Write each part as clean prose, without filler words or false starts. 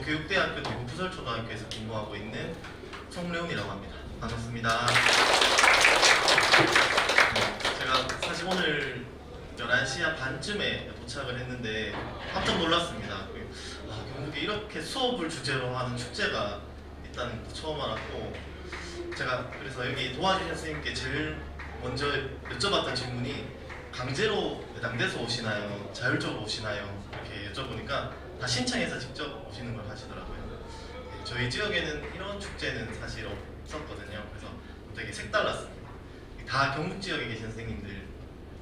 교육대학교 대구부설초등학교에서 공부하고 있는 송래훈이라고 합니다. 반갑습니다. 제가 사실 오늘 11시 한 반쯤에 도착을 했는데 깜짝 놀랐습니다. 경북에 이렇게 수업을 주제로 하는 축제가 있다는 것도 처음 알았고, 제가 그래서 여기 도와주신 선생님께 제일 먼저 여쭤봤던 질문이 강제로 배당돼서 오시나요? 자율적으로 오시나요? 이렇게 여쭤보니까 다 신청해서 직접 오시는 걸 하시더라고요. 저희 지역에는 이런 축제는 사실 없었거든요. 그래서 되게 색달랐습니다. 다 경북 지역에 계신 선생님들,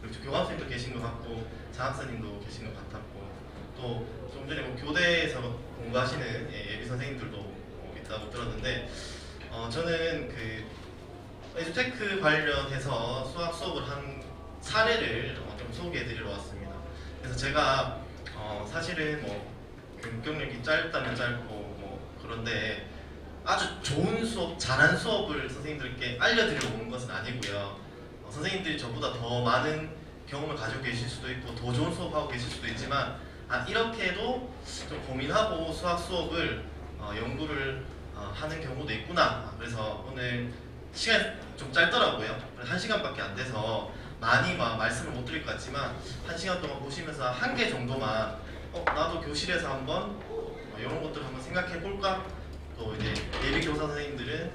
그리고 교감선생님도 계신 것 같고 장학사님도 계신 것 같았고, 또 좀 전에 교대에서 공부하시는 예비 선생님들도 있다고 들었는데, 저는 그 에듀테크 관련해서 수학 수업을 한 사례를 좀 소개해드리러 왔습니다. 그래서 제가 사실은 뭐 경력이 짧다면 짧고 뭐 그런데 아주 좋은 수업, 잘한 수업을 선생님들께 알려드리러 온 것은 아니고요. 선생님들이 저보다 더 많은 경험을 가지고 계실 수도 있고 더 좋은 수업하고 계실 수도 있지만, 이렇게도 좀 고민하고 수학 수업을 연구를 하는 경우도 있구나. 그래서 오늘 시간 좀 짧더라고요. 1시간밖에 안 돼서 많이 말씀을 못 드릴 것 같지만 1시간 동안 보시면서 한 개 정도만 나도 교실에서 한번 이런 것들 한번 생각해 볼까? 또 이제 예비 교사 선생님들은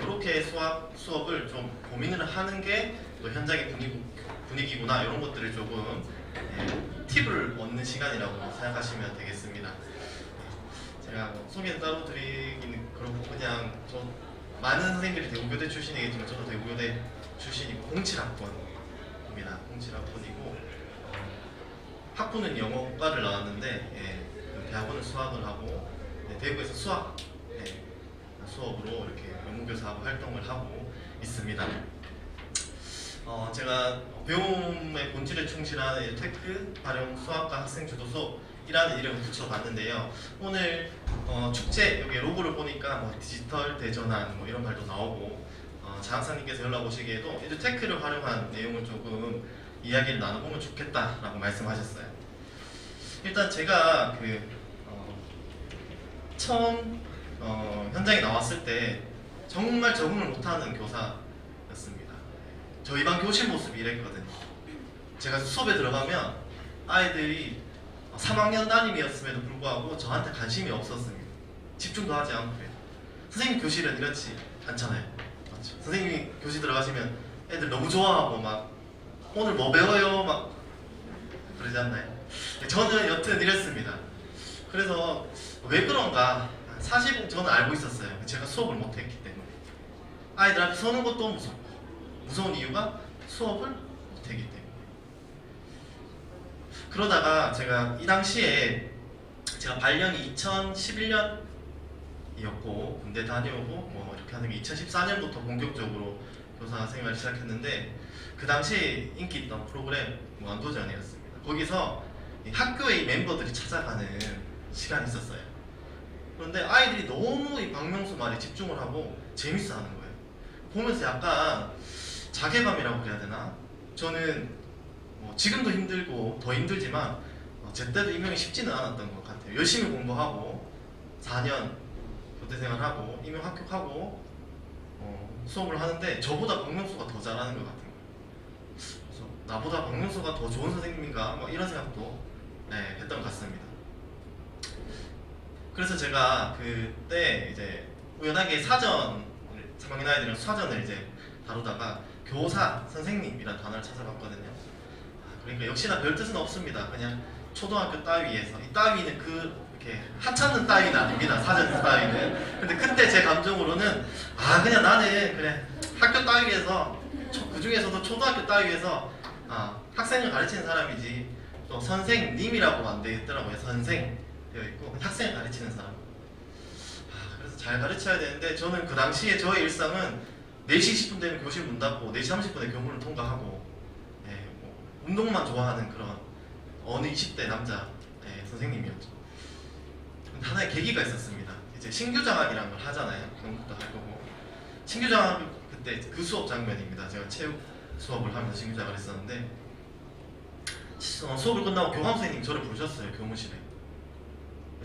이렇게 수업을 좀 고민을 하는 게 또 현장의 분위기구나, 이런 것들을 조금 팁을 얻는 시간이라고 생각하시면 되겠습니다. 제가 소개는 따로 드리기는 그렇고, 그냥 저 많은 선생님들이 대구교대 출신이겠지만 저도 대구교대 출신이고 07학번입니다. 07학번이고 학부는 영어과를 나왔는데 대학원은 수학을 하고 대구에서 수업으로 이렇게 연구교사하고 활동을 하고 있습니다. 제가 배움의 본질에 충실한 에듀테크 발용 수학과 학생 주도 수업이라는 이름을 붙여봤는데요. 오늘 축제 여기 로고를 보니까 뭐 디지털 대전환 뭐 이런 말도 나오고, 장학사님께서 연락 오시기에도 에듀테크를 활용한 내용을 조금 이야기를 나눠보면 좋겠다라고 말씀하셨어요. 일단 제가 처음 현장에 나왔을 때 정말 적응을 못하는 교사였습니다. 저희 반 교실 모습이 이랬거든요. 제가 수업에 들어가면 아이들이 3학년 담임이었음에도 불구하고 저한테 관심이 없었습니다. 집중도 하지 않고요. 선생님 교실은 이렇지 않잖아요. 맞죠? 선생님이 교실 들어가시면 애들 너무 좋아하고 막 오늘 뭐 배워요 막 그러지 않나요? 저는 여튼 이랬습니다. 그래서 왜 그런가, 사실 저는 알고 있었어요. 제가 수업을 못했기 때문에. 아이들 앞에 서는 것도 무섭고, 무서운 이유가 수업을 못했기 때문에. 그러다가 제가 이 당시에 제가 발령이 2011년이었고 군대 다녀오고 뭐 이렇게 하는 게 2014년부터 본격적으로 교사 생활을 시작했는데, 그 당시 인기 있던 프로그램 무한도전이었습니다. 거기서 학교의 멤버들이 찾아가는 시간이 있었어요. 그런데 아이들이 너무 이 박명수 말에 집중을 하고 재밌어 하는 거예요. 보면서 약간 자괴감이라고 그래야 되나? 저는 지금도 힘들고 더 힘들지만 제 때도 임용이 쉽지는 않았던 것 같아요. 열심히 공부하고 4년 교대 생활하고 임용 합격하고 수업을 하는데 저보다 박명수가 더 잘하는 것 같은 거예요. 그래서 나보다 박명수가 더 좋은 선생님인가 뭐 이런 생각도 했던 것 같습니다. 그래서 제가 그때 이제 우연하게 3학년 아이들이랑 사전을 이제 다루다가 교사, 선생님이라는 단어를 찾아봤거든요. 그러니까 역시나 별 뜻은 없습니다. 그냥 초등학교 따위에서, 이 따위는 이렇게 하찮은 따위는 아닙니다. 사전 따위는. 근데 그때 제 감정으로는 그냥 나는 그래 학교 따위에서 그 중에서도 초등학교 따위에서 학생을 가르치는 사람이지, 또 선생님이라고 안 되어 있더라고요. 선생 되어 있고 학생을 가르치는 사람. 그래서 잘 가르쳐야 되는데, 저는 그 당시에 저의 일상은 4시 20분 되면 교실 문 닫고 4시 30분에 교문을 통과하고 운동만 좋아하는 그런 어느 20대 남자 선생님이었죠. 근데 하나의 계기가 있었습니다. 이제 신규장학이라는 걸 하잖아요. 경북도 할 거고. 신규장학 그때 그 수업 장면입니다. 제가 체육 수업을 하면서 신규장학을 했었는데, 수업을 끝나고 교감 선생님이 저를 부르셨어요. 교무실에.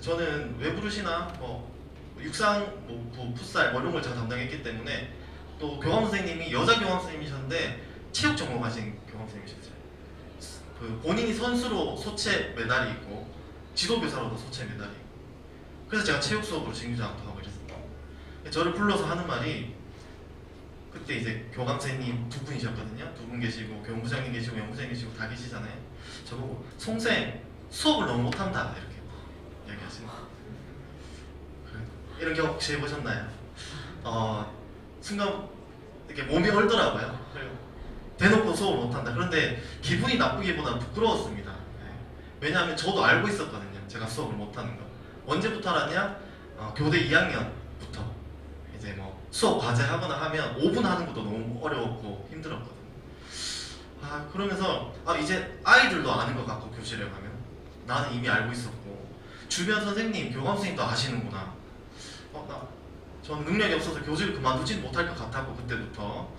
저는 왜 부르시나 뭐 육상, 뭐 풋살 뭐 이런 걸 제가 담당했기 때문에 또 교감 선생님이 여자 교감 선생님이셨는데 체육 전공하신 교감 선생님이셨어요. 그 본인이 선수로 소체 메달이 있고 지도교사로도 소체 메달이 있고 그래서 제가 체육 수업으로 진규장도 하고 이랬습니다. 저를 불러서 하는 말이 그때 이제 교감 선생님 두 분이셨거든요. 두 분 계시고 교무부장님 계시고 연구장님 계시고 다 계시잖아요. 저보고 송쌤 수업을 너무 못한다 이렇게 이야기하시는 거예요. 이런 경험 혹시 해보셨나요? 순간 이렇게 몸이 얼더라고요. 대놓고 수업을 못한다. 그런데 기분이 나쁘기보다는 부끄러웠습니다. 왜냐하면 저도 알고 있었거든요. 제가 수업을 못하는 거. 언제부터 알았냐? 교대 2학년부터 이제 뭐 수업 과제하거나 하면 5분 하는 것도 너무 어려웠고 힘들었거든요. 그러면서 이제 아이들도 아는 것 같고 교실에 가면 나는 이미 알고 있었고 주변 선생님, 교감 선생님도 아시는구나. 저는 능력이 없어서 교직을 그만두진 못할 것 같았고 그때부터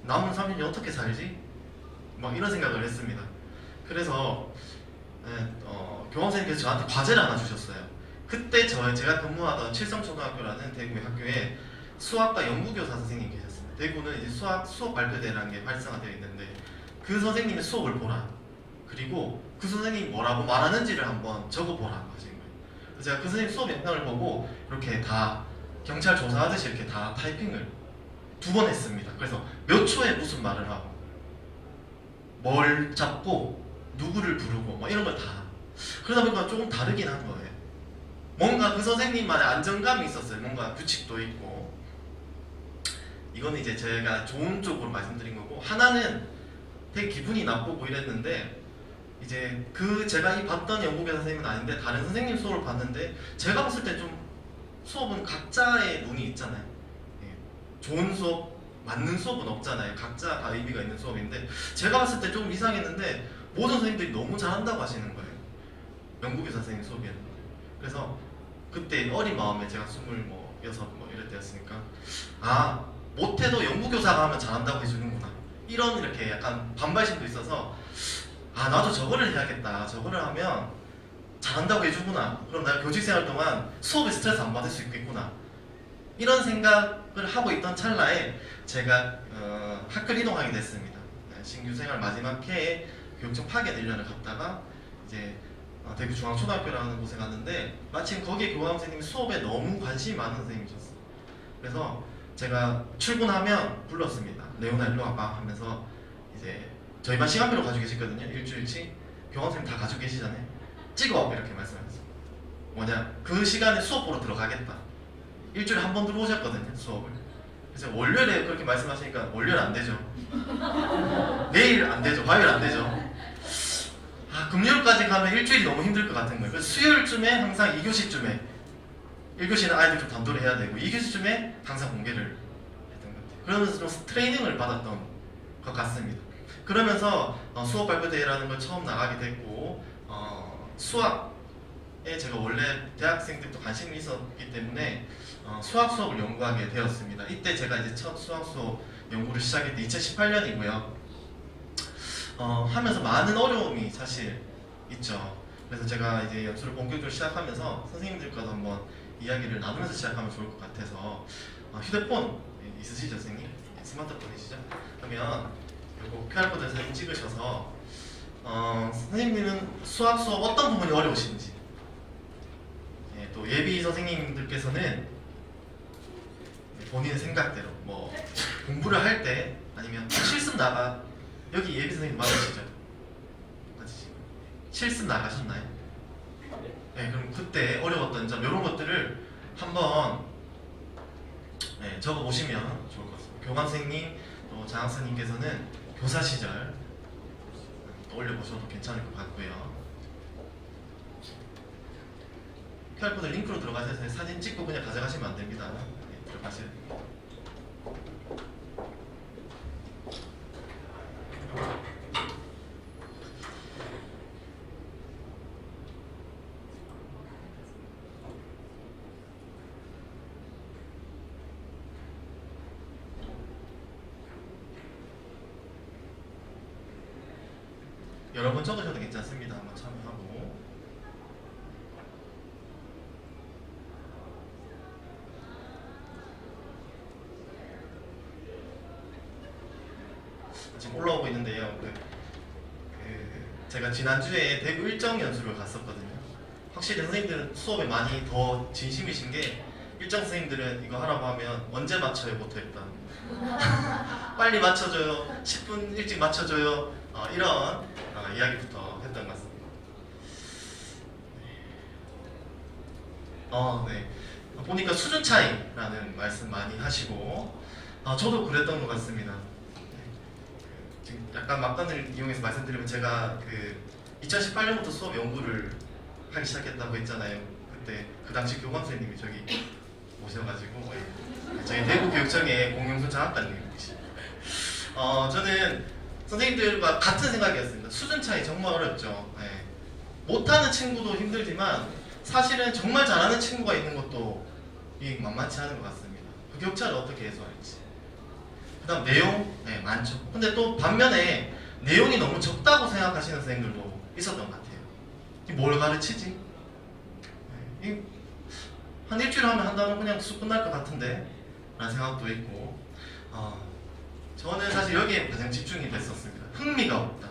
남은 3년이 어떻게 살지? 막 이런 생각을 했습니다. 그래서 교감 선생님께서 저한테 과제를 하나 주셨어요. 그때 제가 근무하던 칠성초등학교라는 대구의 학교에 수학과 연구교사 선생님이 계셨어요. 대구는 이제 수업 발표대라는 게 활성화되어 있는데 그 선생님의 수업을 보라. 그리고 그 선생님이 뭐라고 말하는지를 한번 적어보라고 하신 거예요. 그래서 제가 그 선생님 수업 영상을 보고 이렇게 다 경찰 조사하듯이 이렇게 다 타이핑을 2번 했습니다. 그래서 몇 초에 무슨 말을 하고 뭘 잡고 누구를 부르고 뭐 이런 걸 다 그러다 보니까 조금 다르긴 한 거예요. 뭔가 그 선생님만의 안정감이 있었어요. 뭔가 규칙도 있고. 이거는 이제 제가 좋은 쪽으로 말씀드린 거고 하나는 되게 기분이 나쁘고 이랬는데 이제 제가 봤던 연구교사 선생님은 아닌데 다른 선생님 수업을 봤는데 제가 봤을 때 좀 수업은 각자의 눈이 있잖아요. 좋은 수업, 맞는 수업은 없잖아요. 각자 다 의미가 있는 수업인데 제가 봤을 때 좀 이상했는데 모든 선생님들이 너무 잘한다고 하시는 거예요. 연구교사 선생님 수업이었는데. 그래서 그때 어린 마음에 제가 26 뭐 이럴 때였으니까 못해도 연구교사가 하면 잘한다고 해주는구나. 이런 이렇게 약간 반발심도 있어서 나도 저거를 해야겠다. 저거를 하면 잘한다고 해주구나. 그럼 내가 교직생활 동안 수업에 스트레스 안 받을 수 있겠구나. 이런 생각을 하고 있던 찰나에 제가 학교를 이동하게 됐습니다. 신규 생활 마지막 해에 교육청 파견 1년을 갔다가 이제 대구 중앙초등학교라는 곳에 갔는데 마침 거기에 교감 선생님이 수업에 너무 관심이 많은 선생님이셨어요. 그래서 제가 출근하면 불렀습니다. 레오나 일로 와봐 하면서 이제 저희 반 시간표를 가지고 계시거든요. 일주일치 교감 선생님 다 가지고 계시잖아요. 찍어 이렇게 말씀하셨어요. 뭐냐 그 시간에 수업 보러 들어가겠다. 일주일에 한 번 들어오셨거든요 수업을. 그래서 월요일에 그렇게 말씀하시니까 월요일 안 되죠. 내일 안 되죠. 화요일 안 되죠. 금요일까지 가면 일주일이 너무 힘들 것 같은 거예요. 그래서 수요일쯤에 항상 2교시쯤에 1교시는 아이들 좀 단도를 해야 되고 2교시쯤에 항상 공개를 했던 것 같아요. 그러면서 좀 트레이닝을 받았던 것 같습니다. 그러면서 수업 발표대회라는 걸 처음 나가게 됐고 수학에 제가 원래 대학생 때부터 관심이 있었기 때문에 수학 수업을 연구하게 되었습니다. 이때 제가 이제 첫 수학 수업 연구를 시작했던 2018년이고요. 하면서 많은 어려움이 사실 있죠. 그래서 제가 이제 연수를 본격적으로 시작하면서 선생님들과도 한번 이야기를 나누면서 시작하면 좋을 것 같아서 휴대폰 있으시죠, 선생님? 스마트폰이시죠? 그러면 이거 QR코드 사진 찍으셔서 선생님은 수학 수업 어떤 부분이 어려우신지 또 예비 선생님들께서는 본인의 생각대로 뭐 공부를 할 때 아니면 실습 나가 여기 예비 선생님 맞으시죠? 맞으시고 실습 나가셨나요? 네, 그럼 그때 어려웠던 점 이런 것들을 한번 적어 보시면 좋을 것 같습니다. 교감 선생님 또 장학 선생님께서는 교사 시절 올려보셔도 괜찮을 것 같고요. QR코드 링크로 들어가셔서 사진 찍고 그냥 가져가시면 안 됩니다. 들어가세요. 여러 번 적으셔도 괜찮습니다. 한번 참여하고. 지금 올라오고 있는데요. 제가 지난주에 대구 일정 연수를 갔었거든요. 확실히 선생님들은 수업에 많이 더 진심이신 게 일정 선생님들은 이거 하라고 하면 언제 맞춰요? 못했다. 빨리 맞춰줘요. 10분 일찍 맞춰줘요. 이런 이야기부터 했던 것 같습니다. 네. 보니까 수준 차이라는 말씀 많이 하시고 저도 그랬던 것 같습니다. 지금 약간 막간을 이용해서 말씀드리면 제가 2018년부터 수업 연구를 하기 시작했다고 했잖아요. 그때 그 당시 교감 선생님이 저기 오셔가지고 저희 대구교육청의 공용수 장학관님이시죠. 저는 선생님들과 같은 생각이었습니다. 수준 차이 정말 어렵죠. 못하는 친구도 힘들지만 사실은 정말 잘하는 친구가 있는 것도 만만치 않은 것 같습니다. 그 격차를 어떻게 해소할지. 그 다음 내용 많죠. 근데 또 반면에 내용이 너무 적다고 생각하시는 선생님들도 있었던 것 같아요. 뭘 가르치지? 한 일주일 하면 한 단어 그냥 수업 끝날 것 같은데 라는 생각도 있고 저는 사실 여기에 가장 집중이 됐었습니다. 흥미가 없다.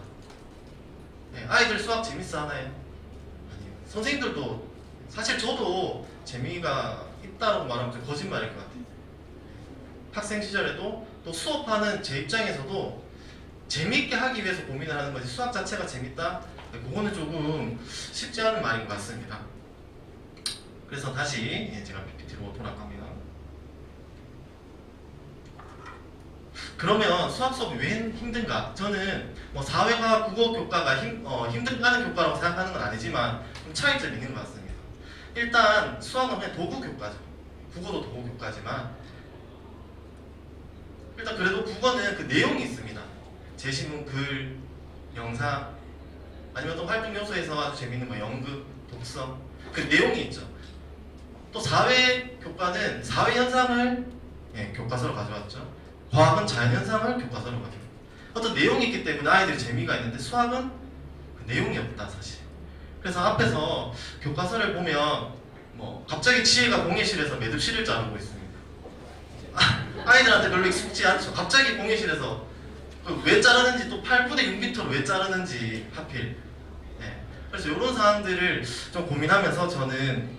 아이들 수학 재밌어 하나요? 아니요. 선생님들도 사실 저도 재미가 있다고 말하면 좀 거짓말일 것 같아요. 학생 시절에도 또 수업하는 제 입장에서도 재미있게 하기 위해서 고민을 하는 거지 수학 자체가 재밌다? 그거는 조금 쉽지 않은 말인 것 같습니다. 그래서 다시 제가 PPT로 돌아갑니다. 그러면 수학 수업이 왜 힘든가? 저는 사회과 국어 교과가 힘든 교과라고 생각하는 건 아니지만 좀 차이점이 있는 것 같습니다. 일단 수학은 그냥 도구 교과죠. 국어도 도구 교과지만 일단 그래도 국어는 그 내용이 있습니다. 제시문, 글, 영상 아니면 또 활동 요소에서 아주 재밌는 연극, 독서 그 내용이 있죠. 또 사회 교과는 사회 현상을 교과서로 가져왔죠. 과학은 자연 현상을 교과서로 가져왔죠. 어떤 내용이 있기 때문에 아이들이 재미가 있는데 수학은 그 내용이 없다 사실. 그래서 앞에서 교과서를 보면 갑자기 지혜가 공예실에서 매듭실을 자르고 있습니다. 아이들한테 별로 익숙지 않죠. 갑자기 공예실에서 왜 자르는지 또 8분의 6m로 왜 자르는지 하필. 그래서 이런 사항들을 좀 고민하면서 저는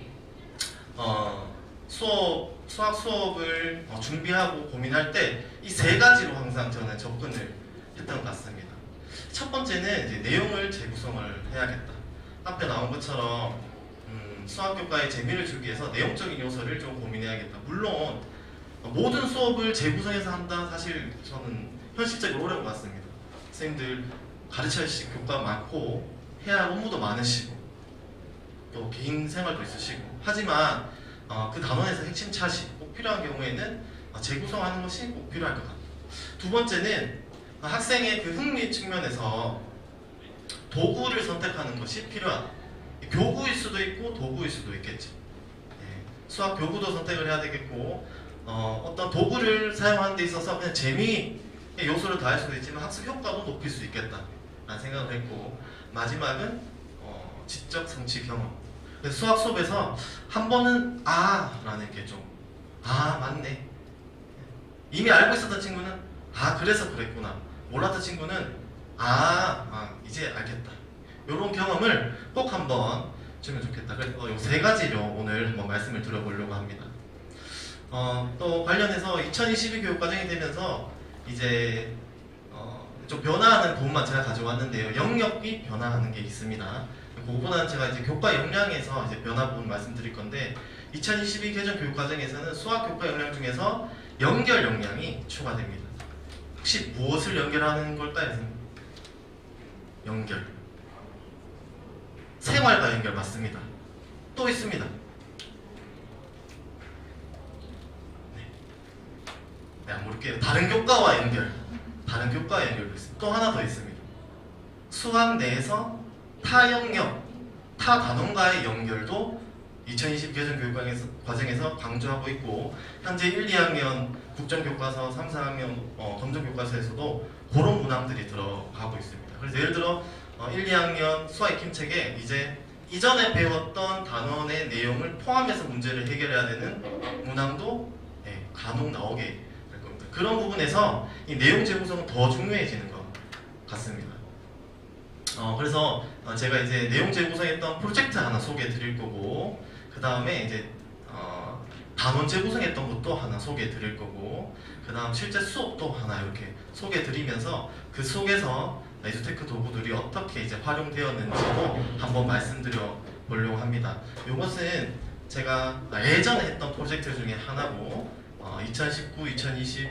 수학 수업을 준비하고 고민할 때 이 세 가지로 항상 저는 접근을 했던 것 같습니다. 첫 번째는 이제 내용을 재구성을 해야겠다. 앞에 나온 것처럼 수학 교과에 재미를 주기 위해서 내용적인 요소를 좀 고민해야겠다. 물론 모든 수업을 재구성해서 한다 사실 저는 현실적으로 어려운 것 같습니다. 선생님들 가르쳐야 할 교과 많고 해야 할 업무도 많으시고 또 개인 생활도 있으시고 하지만 그 단원에서 핵심 차시 꼭 필요한 경우에는 재구성하는 것이 꼭 필요할 것 같아요. 두 번째는 학생의 그 흥미 측면에서 도구를 선택하는 것이 필요하다. 교구일 수도 있고 도구일 수도 있겠죠. 수학 교구도 선택을 해야 되겠고 어떤 도구를 사용하는 데 있어서 그냥 재미의 요소를 더할 수도 있지만 학습 효과도 높일 수 있겠다 라는 생각을 했고 마지막은 지적 성취 경험. 그래서 수학 수업에서 한 번은 라는 게 좀 맞네. 이미 알고 있었던 친구는 그래서 그랬구나. 몰랐던 친구는 이제 알겠다. 이런 경험을 꼭 한번 주면 좋겠다. 그래서 이 세 가지로 오늘 한번 말씀을 드려보려고 합니다. 또 관련해서 2022 교육과정이 되면서 이제 좀 변화하는 부분만 제가 가져왔는데요. 영역이 변화하는 게 있습니다. 그거보다는 제가 이제 교과 역량에서 이제 변화 부분 말씀드릴 건데 2022 개정 교육과정에서는 수학 교과 역량 중에서 연결 역량이 추가됩니다. 혹시 무엇을 연결하는 걸까요? 연결. 생활과 연결 맞습니다. 또 있습니다. 안 모를게요. 다른 교과와 연결. 다른 교과와 연결도 있습니다. 또 하나 더 있습니다. 수학 내에서 타 영역, 타 단원과의 연결도 2020 개정 교육과정에서 강조하고 있고 현재 1, 2학년 국정교과서, 3, 4학년 검정교과서에서도 그런 문항들이 들어가고 있습니다. 그래서 예를 들어 1, 2학년 수학 익힘책에 이제 이전에 배웠던 단원의 내용을 포함해서 문제를 해결해야 되는 문항도 간혹 나오게 될 겁니다. 그런 부분에서 이 내용 재구성은 더 중요해지는 것 같습니다. 그래서 제가 이제 내용 재구성했던 프로젝트 하나 소개해 드릴 거고, 그 다음에 이제 단원 재구성했던 것도 하나 소개해 드릴 거고, 그 다음 실제 수업도 하나 이렇게 소개해 드리면서 그 속에서 에듀테크 도구들이 어떻게 이제 활용되었는지도 한번 말씀드려 보려고 합니다. 이것은 제가 예전에 했던 프로젝트 중에 하나고, 2019, 2020,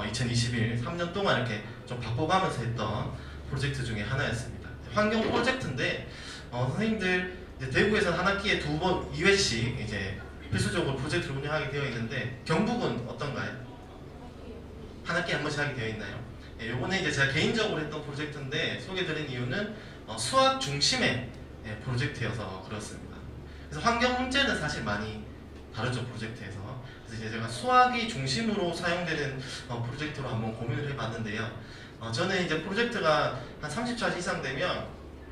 2021 3년 동안 이렇게 좀 바꿔가면서 했던 프로젝트 중에 하나였습니다. 환경 프로젝트인데 선생님들 이제 대구에서는 한 학기에 2회씩 이제 필수적으로 프로젝트를 운영하게 되어 있는데, 경북은 어떤가요? 한 학기에 한 번씩 하게 되어 있나요? 요번에 이제 제가 개인적으로 했던 프로젝트인데 소개드린 이유는 수학 중심의 프로젝트여서 그렇습니다. 그래서 환경 문제는 사실 많이 다르죠, 프로젝트에서. 그래서 이제 제가 수학이 중심으로 사용되는 프로젝트로 한번 고민을 해봤는데요. 저는 이제 프로젝트가 한 30차 이상 되면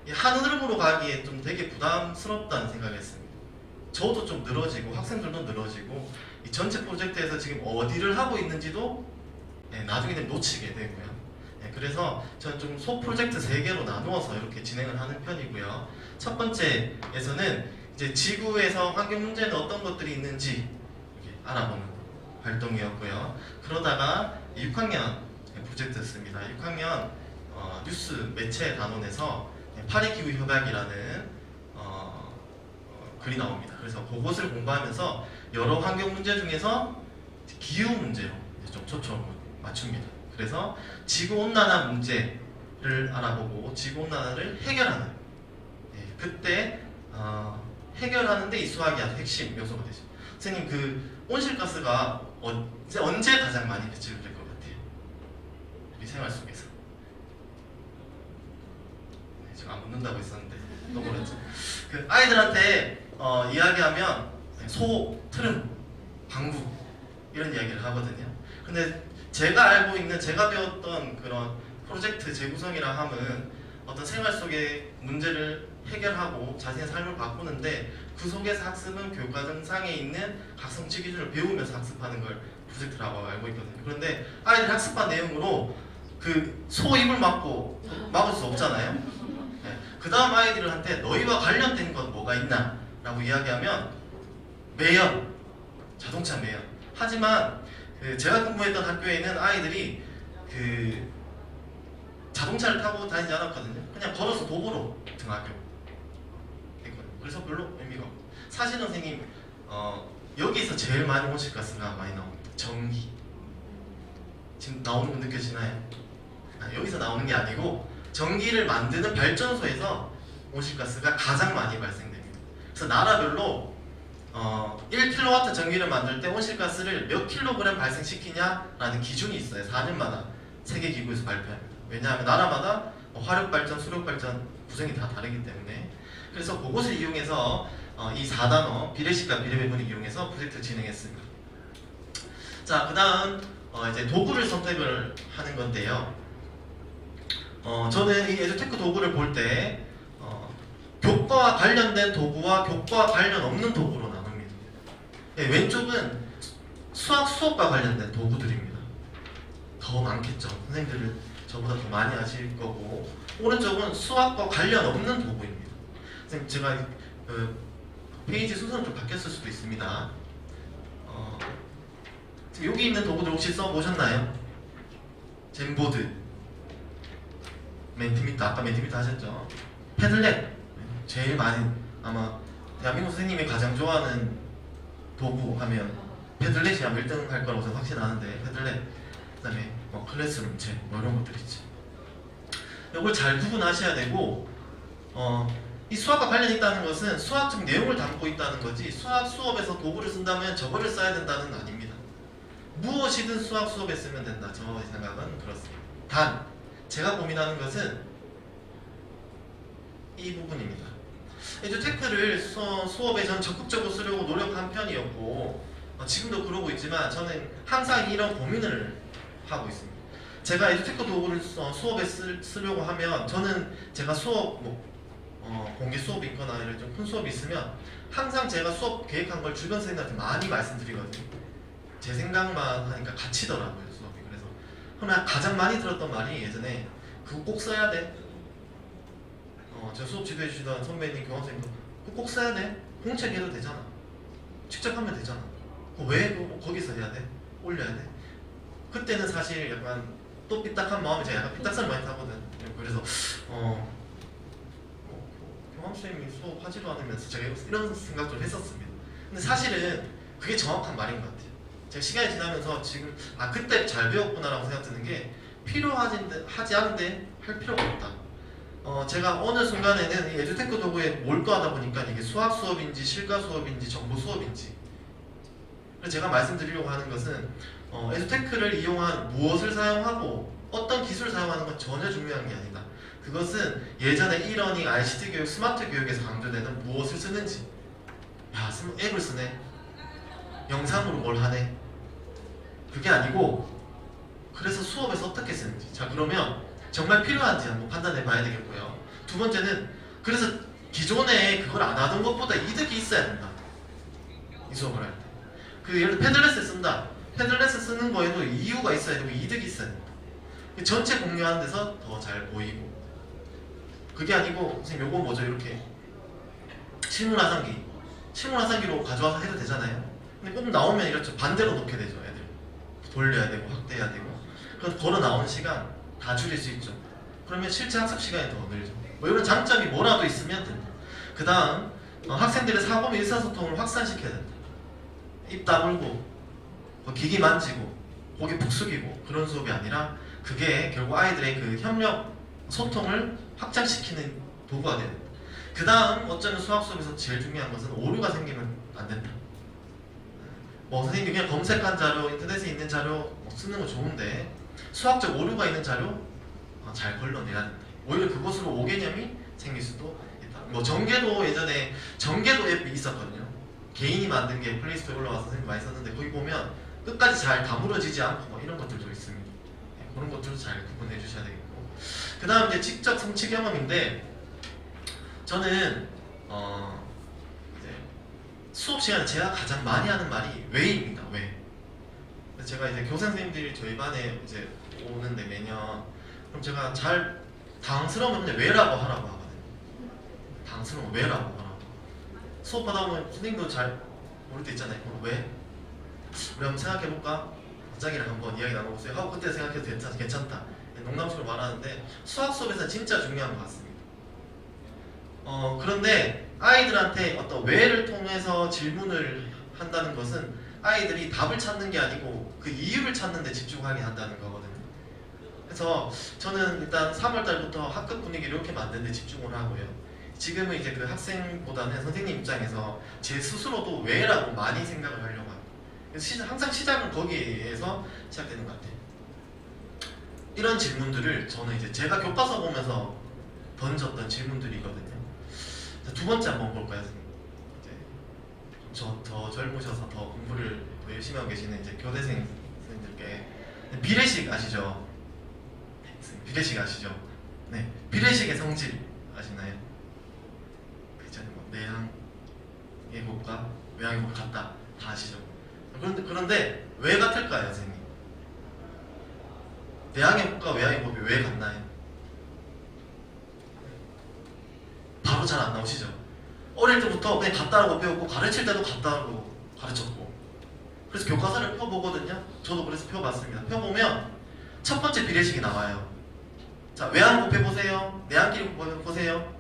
한 흐름으로 가기에 좀 되게 부담스럽다는 생각을 했습니다. 저도 좀 늘어지고 학생들도 늘어지고 이 전체 프로젝트에서 지금 어디를 하고 있는지도 나중에 되면 놓치게 되고요. 그래서 저는 좀 소 프로젝트 3개로 나누어서 이렇게 진행을 하는 편이고요. 첫 번째에서는 이제 지구에서 환경 문제는 어떤 것들이 있는지 알아보는 활동이었고요. 그러다가 6학년 프로젝트였습니다. 6학년 뉴스 매체 단원에서 파리기후 협약이라는 글이 나옵니다. 그래서 그것을 공부하면서 여러 환경 문제 중에서 기후 문제로 좀 초점을 맞춥니다. 그래서 지구온난화 문제를 알아보고 지구온난화를 해결하는, 그때 해결하는데 이 수학이 아주 핵심 요소가 되죠. 선생님, 그 온실가스가 언제 가장 많이 배출될 것 같아요? 우리 생활 속에서. 제가 안 묻는다고 했었는데 너무랬죠. 그 아이들한테 이야기하면 소, 트름, 방구 이런 이야기를 하거든요. 근데 제가 알고 있는, 제가 배웠던 그런 프로젝트 재구성이라 함은 어떤 생활 속의 문제를 해결하고 자신의 삶을 바꾸는데, 그 속에서 학습은 교과정상에 있는 각성치 기준을 배우면서 학습하는 걸 프로젝트라고 알고 있거든요. 그런데 아이들이 학습한 내용으로 그 소 입을 막을 수 없잖아요. 그 다음 아이들한테 너희와 관련된 건 뭐가 있나? 라고 이야기하면 매연, 자동차 매연. 하지만 제가 근무했던 학교에는 아이들이 그 자동차를 타고 다니지 않았거든요. 그냥 걸어서 도보로 등하교 했거든요. 그래서 별로 의미가 없고, 사실은 선생님 여기서 제일 많이 온실가스가 많이 나옵니다. 전기. 지금 나오는 거 느껴지나요? 여기서 나오는 게 아니고 전기를 만드는 발전소에서 온실가스가 가장 많이 발생됩니다. 그래서 나라별로 1kW 전기를 만들 때 온실가스를 몇 킬로그램 발생시키냐라는 기준이 있어요. 4년마다 세계기구에서 발표합니다. 왜냐하면 나라마다 화력발전, 수력발전 구성이 다 다르기 때문에. 그래서 그것을 이용해서 이 4단원 비례식과 비례배분을 이용해서 프로젝트를 진행했습니다. 자, 그 다음 이제 도구를 선택을 하는 건데요. 저는 이 에듀테크 도구를 볼 때 교과와 관련된 도구와 교과와 관련 없는 도구로 나눕니다. 왼쪽은 수학 수업과 관련된 도구들입니다. 더 많겠죠. 선생님들은 저보다 더 많이 아실 거고, 오른쪽은 수학과 관련 없는 도구입니다. 선생님, 제가 페이지 순서는 좀 바뀌었을 수도 있습니다. 지금 여기 있는 도구들 혹시 써보셨나요? 젠보드, 멘티미터, 아까 멘티미터 하셨죠? 패들렛, 제일 많이, 아마 대한민국 선생님이 가장 좋아하는 도구 하면 패들렛이 아마 1등 할 거라고 저는 확신하는데, 패들렛, 그 다음에 클래스룸 책, 이런 것들 있죠. 이걸 잘 구분하셔야 되고, 이 수학과 관련이 있다는 것은 수학적 내용을 담고 있다는 거지, 수학 수업에서 도구를 쓴다면 저거를 써야 된다는 건 아닙니다. 무엇이든 수학 수업에 쓰면 된다. 저 생각은 그렇습니다. 단, 제가 고민하는 것은 이 부분입니다. 에듀테크를 수업에 전 적극적으로 쓰려고 노력한 편이었고, 지금도 그러고 있지만 저는 항상 이런 고민을 하고 있습니다. 제가 에듀테크 도구를 수업에 쓰려고 하면, 저는 제가 수업 공개 수업이 있거나 이런 좀 큰 수업이 있으면 항상 제가 수업 계획한 걸 주변 선생님한테 많이 말씀드리거든요. 제 생각만 하니까 갇히더라고요, 수업이. 그래서 그러나 가장 많이 들었던 말이, 예전에 그거 꼭 써야 돼. 제가 수업 지도해 주시던 선배님, 교원선생님도 그거 꼭 써야 돼. 공책해도 되잖아. 직접 하면 되잖아. 왜 거기서 해야 돼? 올려야 돼? 그때는 사실 약간 또 삐딱한 마음에 제가 약간 삐딱살 많이 타거든. 그래서 교원 선생님이 수업하지도 않으면서 제가 이런 생각 좀 했었습니다. 근데 사실은 그게 정확한 말인 것 같아요. 제가 시간이 지나면서 지금 그때 잘 배웠구나라고 생각 드는 게 하지 않은데 할 필요가 없다. 제가 어느 순간에는 이 에듀테크 도구에 몰두하다 보니까 이게 수학 수업인지 실가 수업인지 정보 수업인지, 그래서 제가 말씀드리려고 하는 것은 에듀테크를 이용한 무엇을 사용하고 어떤 기술을 사용하는 건 전혀 중요한 게 아니다. 그것은 예전에 이러닝, ICT 교육, 스마트 교육에서 강조되는 무엇을 쓰는지, 앱을 쓰네, 영상으로 뭘 하네, 그게 아니고 그래서 수업에서 어떻게 쓰는지. 자, 그러면 정말 필요한지 한번 판단해 봐야 되겠고요. 두 번째는 그래서 기존에 그걸 안 하던 것보다 이득이 있어야 된다. 이 수업을 할 때. 예를 들어 패들렛을 쓴다. 패들렛을 쓰는 거에도 이유가 있어야 되고 이득이 있어야 된다. 전체 공유하는 데서 더 잘 보이고. 그게 아니고 선생님 요거 뭐죠? 이렇게 실물화상기로 가져와서 해도 되잖아요. 근데 꼭 나오면 이렇게 반대로 놓게 되죠. 애들 돌려야 되고 확대해야 되고. 그래서 걸어 나오는 시간 다 줄일 수 있죠. 그러면 실제 학습 시간이 더 늘죠. 이런 장점이 뭐라도 있으면 된다. 그 다음 학생들의 사고 및 의사소통을 확산시켜야 된다. 입 다물고 기기 만지고 고개 푹 숙이고 그런 수업이 아니라 그게 결국 아이들의 그 협력, 소통을 확장시키는 도구가 된다. 그 다음 어쩌면 수학 수업에서 제일 중요한 것은 오류가 생기면 안 된다. 선생님이 그냥 검색한 자료, 인터넷에 있는 자료 쓰는 거 좋은데 수학적 오류가 있는 자료 잘 걸러내야 된다. 오히려 그것으로 오개념이 생길 수도 있다. 전개도 예전에 전개도 앱이 있었거든요. 개인이 만든 게 플레이스토어에 올라와서 선생님 많이 썼는데 거기 보면 끝까지 잘 다물어지지 않고 이런 것들도 있습니다. 그런 것들도 잘 구분해 주셔야 되겠고. 그 다음 이제 직접 성취 경험인데 저는 이제 수업 시간에 제가 가장 많이 하는 말이 왜입니다. 왜. 제가 이제 교사 선생님들이 저희 반에 이제 오는데 매년 그럼 제가 잘 당황스러우면 그냥 왜라고 하라고 하거든요. 당황스러우면 왜라고 하라고. 수업하다 보면 선생님도 잘 모를 때 있잖아요. 왜? 우리 한번 생각해볼까? 원장이랑 한번 이야기 나눠보세요 하고 그때 생각해도 괜찮다. 농담식으로 말하는데 수학 수업에서는 진짜 중요한 것 같습니다. 그런데 아이들한테 어떤 왜를 통해서 질문을 한다는 것은 아이들이 답을 찾는 게 아니고 그 이유를 찾는 데 집중하게 한다는 거거든요. 그래서 저는 일단 3월달부터 학급 분위기를 이렇게 만드는 데 집중을 하고요. 지금은 이제 그 학생보다는 선생님 입장에서 제 스스로도 왜라고 많이 생각을 하려고 합니다. 그래서 항상 시작은 거기에서 시작되는 것 같아요. 이런 질문들을 저는 이제 제가 교과서 보면서 던졌던 질문들이거든요. 두 번째 한번 볼까요? 더 젊으셔서 더 공부를 더 열심히 하고 계시는 이제 교대생 선생님들께 비례식 아시죠? 비례식 아시죠? 네, 비례식의 성질 아시나요? 그죠? 내향 예곱과 외향 예곱 같다 다 아시죠? 그런데 왜 같을까요, 선생님? 내향 예곱과 외향 예곱이 왜 같나요? 바로 잘 안 나오시죠? 어릴 때부터 그냥 같다라고 배웠고 가르칠 때도 같다라고 가르쳤고 그래서 교과서를 펴보거든요. 저도 그래서 펴봤습니다. 펴보면 첫 번째 비례식이 나와요. 자, 외항 곱해보세요. 내항끼리 곱해보세요.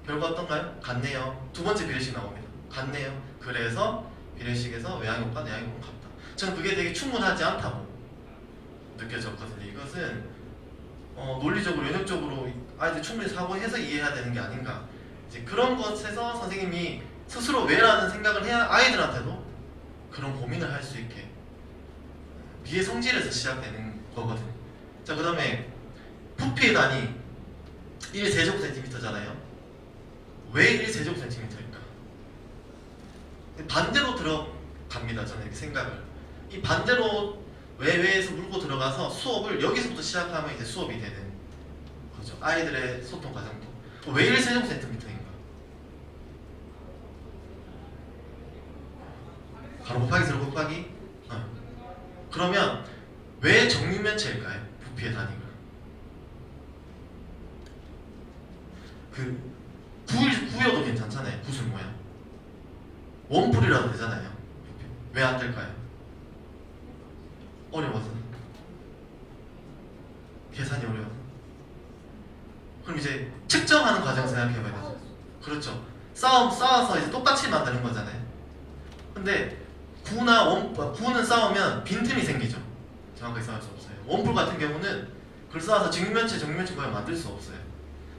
결과 어떤가요? 같네요. 두 번째 비례식 나옵니다. 같네요. 그래서 비례식에서 외항곱과 내항곱은 같다. 저는 그게 되게 충분하지 않다고 느껴졌거든요. 이것은 논리적으로, 연역적으로 아이들 충분히 사고해서 이해해야 되는 게 아닌가. 이제 그런 것에서 선생님이 스스로 왜라는 생각을 해야 아이들한테도 그런 고민을 할 수 있게 비의 성질에서 시작되는 거거든요. 자, 그 다음에 부피의 단위 1세제곱센티미터잖아요. 왜 1세제곱센티미터일까? 반대로 들어갑니다. 저는 이렇게 생각을. 이 반대로 외에서 물고 들어가서 수업을 여기서부터 시작하면 이제 수업이 되는 거죠. 아이들의 소통 과정도. 왜 1세제곱센티미터인가? 가로 곱하기 세로 곱하기 그러면 왜 정육면체일까요? 부피의 단위가 그 구여도 괜찮잖아요. 구슬 모양. 원뿔이라도 되잖아요. 왜 안 될까요? 어려워서. 계산이 어려워서. 그럼 이제 측정하는 과정 생각해봐야 되죠. 그렇죠. 쌓아서 이제 똑같이 만드는 거잖아요. 근데 구는 싸우면 빈틈이 생기죠. 정확하게 쌓을 수 없어요. 원뿔 같은 경우는 그걸 쌓아서 직면체, 정면체 모양 만들 수 없어요.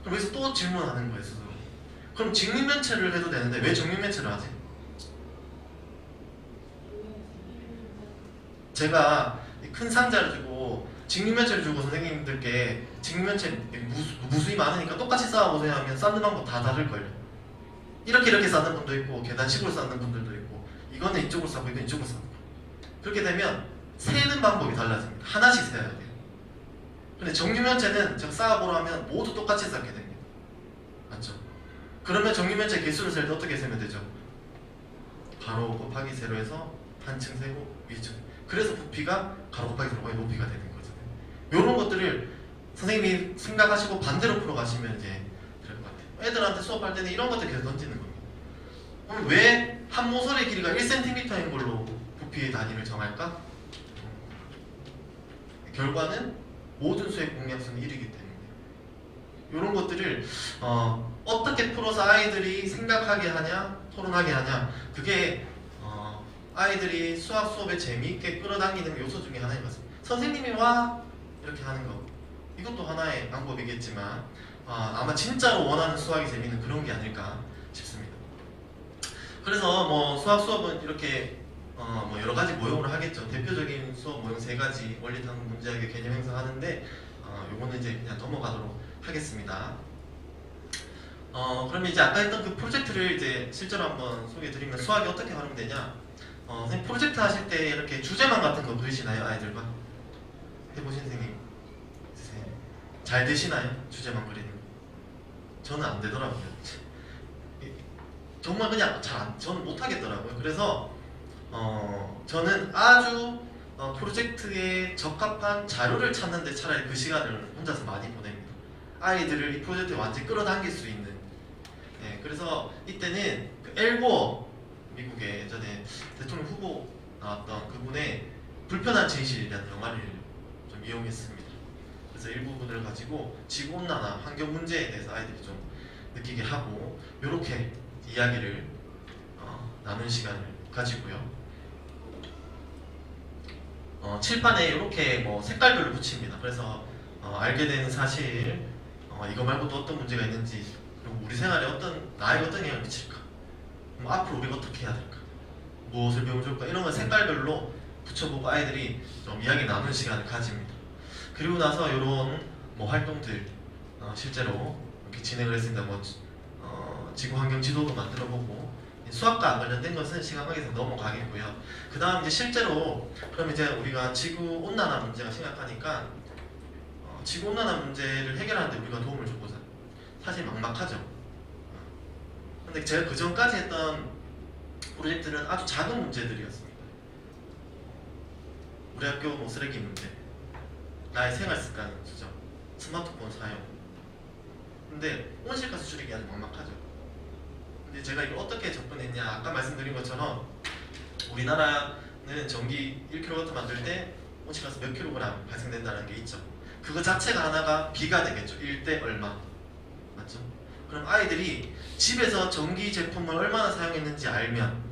그럼 여기서 또 질문하는 거예요, 스스로. 그럼 직면체를 해도 되는데 왜 정면체를 하지? 제가 큰 상자를 주고 직면체를 주고 선생님들께 직면체 무수히 많으니까 똑같이 쌓아보세요 하면 쌓는 방법 다 다를걸요. 이렇게 쌓는 분도 있고 계단식으로 쌓는 분들도 있고 이거는 이쪽으로 쌓고 이건 이쪽으로 쌓고 그렇게 되면 세는 방법이 달라집니다. 하나씩 세야 돼요. 근데 정육면체는 제가 쌓아보라 하면 모두 똑같이 쌓게 됩니다. 맞죠? 그러면 정육면체 개수를 셀 때 어떻게 세면 되죠? 가로 곱하기 세로에서 한층 세고 위층. 그래서 부피가 가로 곱하기 세로 곱하기 높이가 되는 거잖아요. 이런 것들을 선생님이 생각하시고 반대로 풀어가시면 이제 될 것 같아요. 애들한테 수업할 때는 이런 것들 계속 던지는 겁니다. 그럼 왜 한 모서리 길이가 1cm인 걸로 부피의 단위를 정할까? 결과는 모든 수의 공약수는 1이기 때문에 이런 것들을 어떻게 풀어서 아이들이 생각하게 하냐, 토론하게 하냐 그게 아이들이 수학 수업에 재미있게 끌어당기는 요소 중에 하나인 것 같습니다. 선생님이 와 이렇게 하는 거 이것도 하나의 방법이겠지만 아마 진짜로 원하는 수학이 재미있는 그런 게 아닐까 싶습니다. 그래서 뭐 수학 수업은 이렇게 뭐 여러 가지 모형으로 하겠죠. 대표적인 수업 모형 3가지 원리탐구 문제학의 개념 형성하는데 요거는 이제 그냥 넘어가도록 하겠습니다. 그러면 이제 아까 했던 그 프로젝트를 이제 실제로 한번 소개해드리면 수학이 어떻게 활용되냐? 선생님 프로젝트 하실 때 이렇게 주제만 같은 거 그리시나요? 아이들과? 해보신 선생님 있으세요? 잘 되시나요? 주제만 그리는 거? 저는 안 되더라고요. 정말 그냥 저는 못하겠더라고요. 그래서 저는 아주 프로젝트에 적합한 자료를 찾는데 차라리 그 시간을 혼자서 많이 보냅니다. 아이들을 이 프로젝트에 완전히 끌어당길 수 있는. 그래서 이때는 그 엘고어 미국의 예전에 대통령 후보 나왔던 그분의 불편한 진실이라는 영화를 좀 이용했습니다. 그래서 일부분을 가지고 지구온난화 환경 문제에 대해서 아이들이 좀 느끼게 하고 이렇게 이야기를 나눈 시간을 가지고요. 칠판에 이렇게 뭐 색깔별로 붙입니다. 그래서 알게 되는 사실, 이거 말고도 어떤 문제가 있는지, 그리고 우리 생활에 나에게 어떤 영향을 미칠까, 앞으로 우리가 어떻게 해야 될까, 무엇을 배우면 좋을까 이런 걸 색깔별로 붙여보고 아이들이 좀 이야기 나누는 시간을 가집니다. 그리고 나서 이런 뭐 활동들 실제로 이렇게 진행을 했습니다. 뭐 지구환경 지도도 만들어보고 수학과 안 관련된 것은 시간 관계상 넘어가겠고요. 그 다음 이제 실제로 그럼 이제 우리가 지구 온난화 문제가 심각하니까 지구 온난화 문제를 해결하는데 우리가 도움을 줘보자. 사실 막막하죠. 근데 제가 그 전까지 했던 프로젝트는 아주 작은 문제들이었습니다. 우리 학교 뭐 쓰레기 문제, 나의 생활 습관 수정, 스마트폰 사용. 근데 온실가스 줄이기 아주 막막하죠. 근데 제가 이걸 어떻게 접근했냐, 아까 말씀드린 것처럼 우리나라는 전기 1kW 만들 때 온실가스 몇 킬로그램 발생된다는 게 있죠. 그거 자체가 하나가 비가 되겠죠. 1대 얼마, 맞죠? 그럼 아이들이 집에서 전기 제품을 얼마나 사용했는지 알면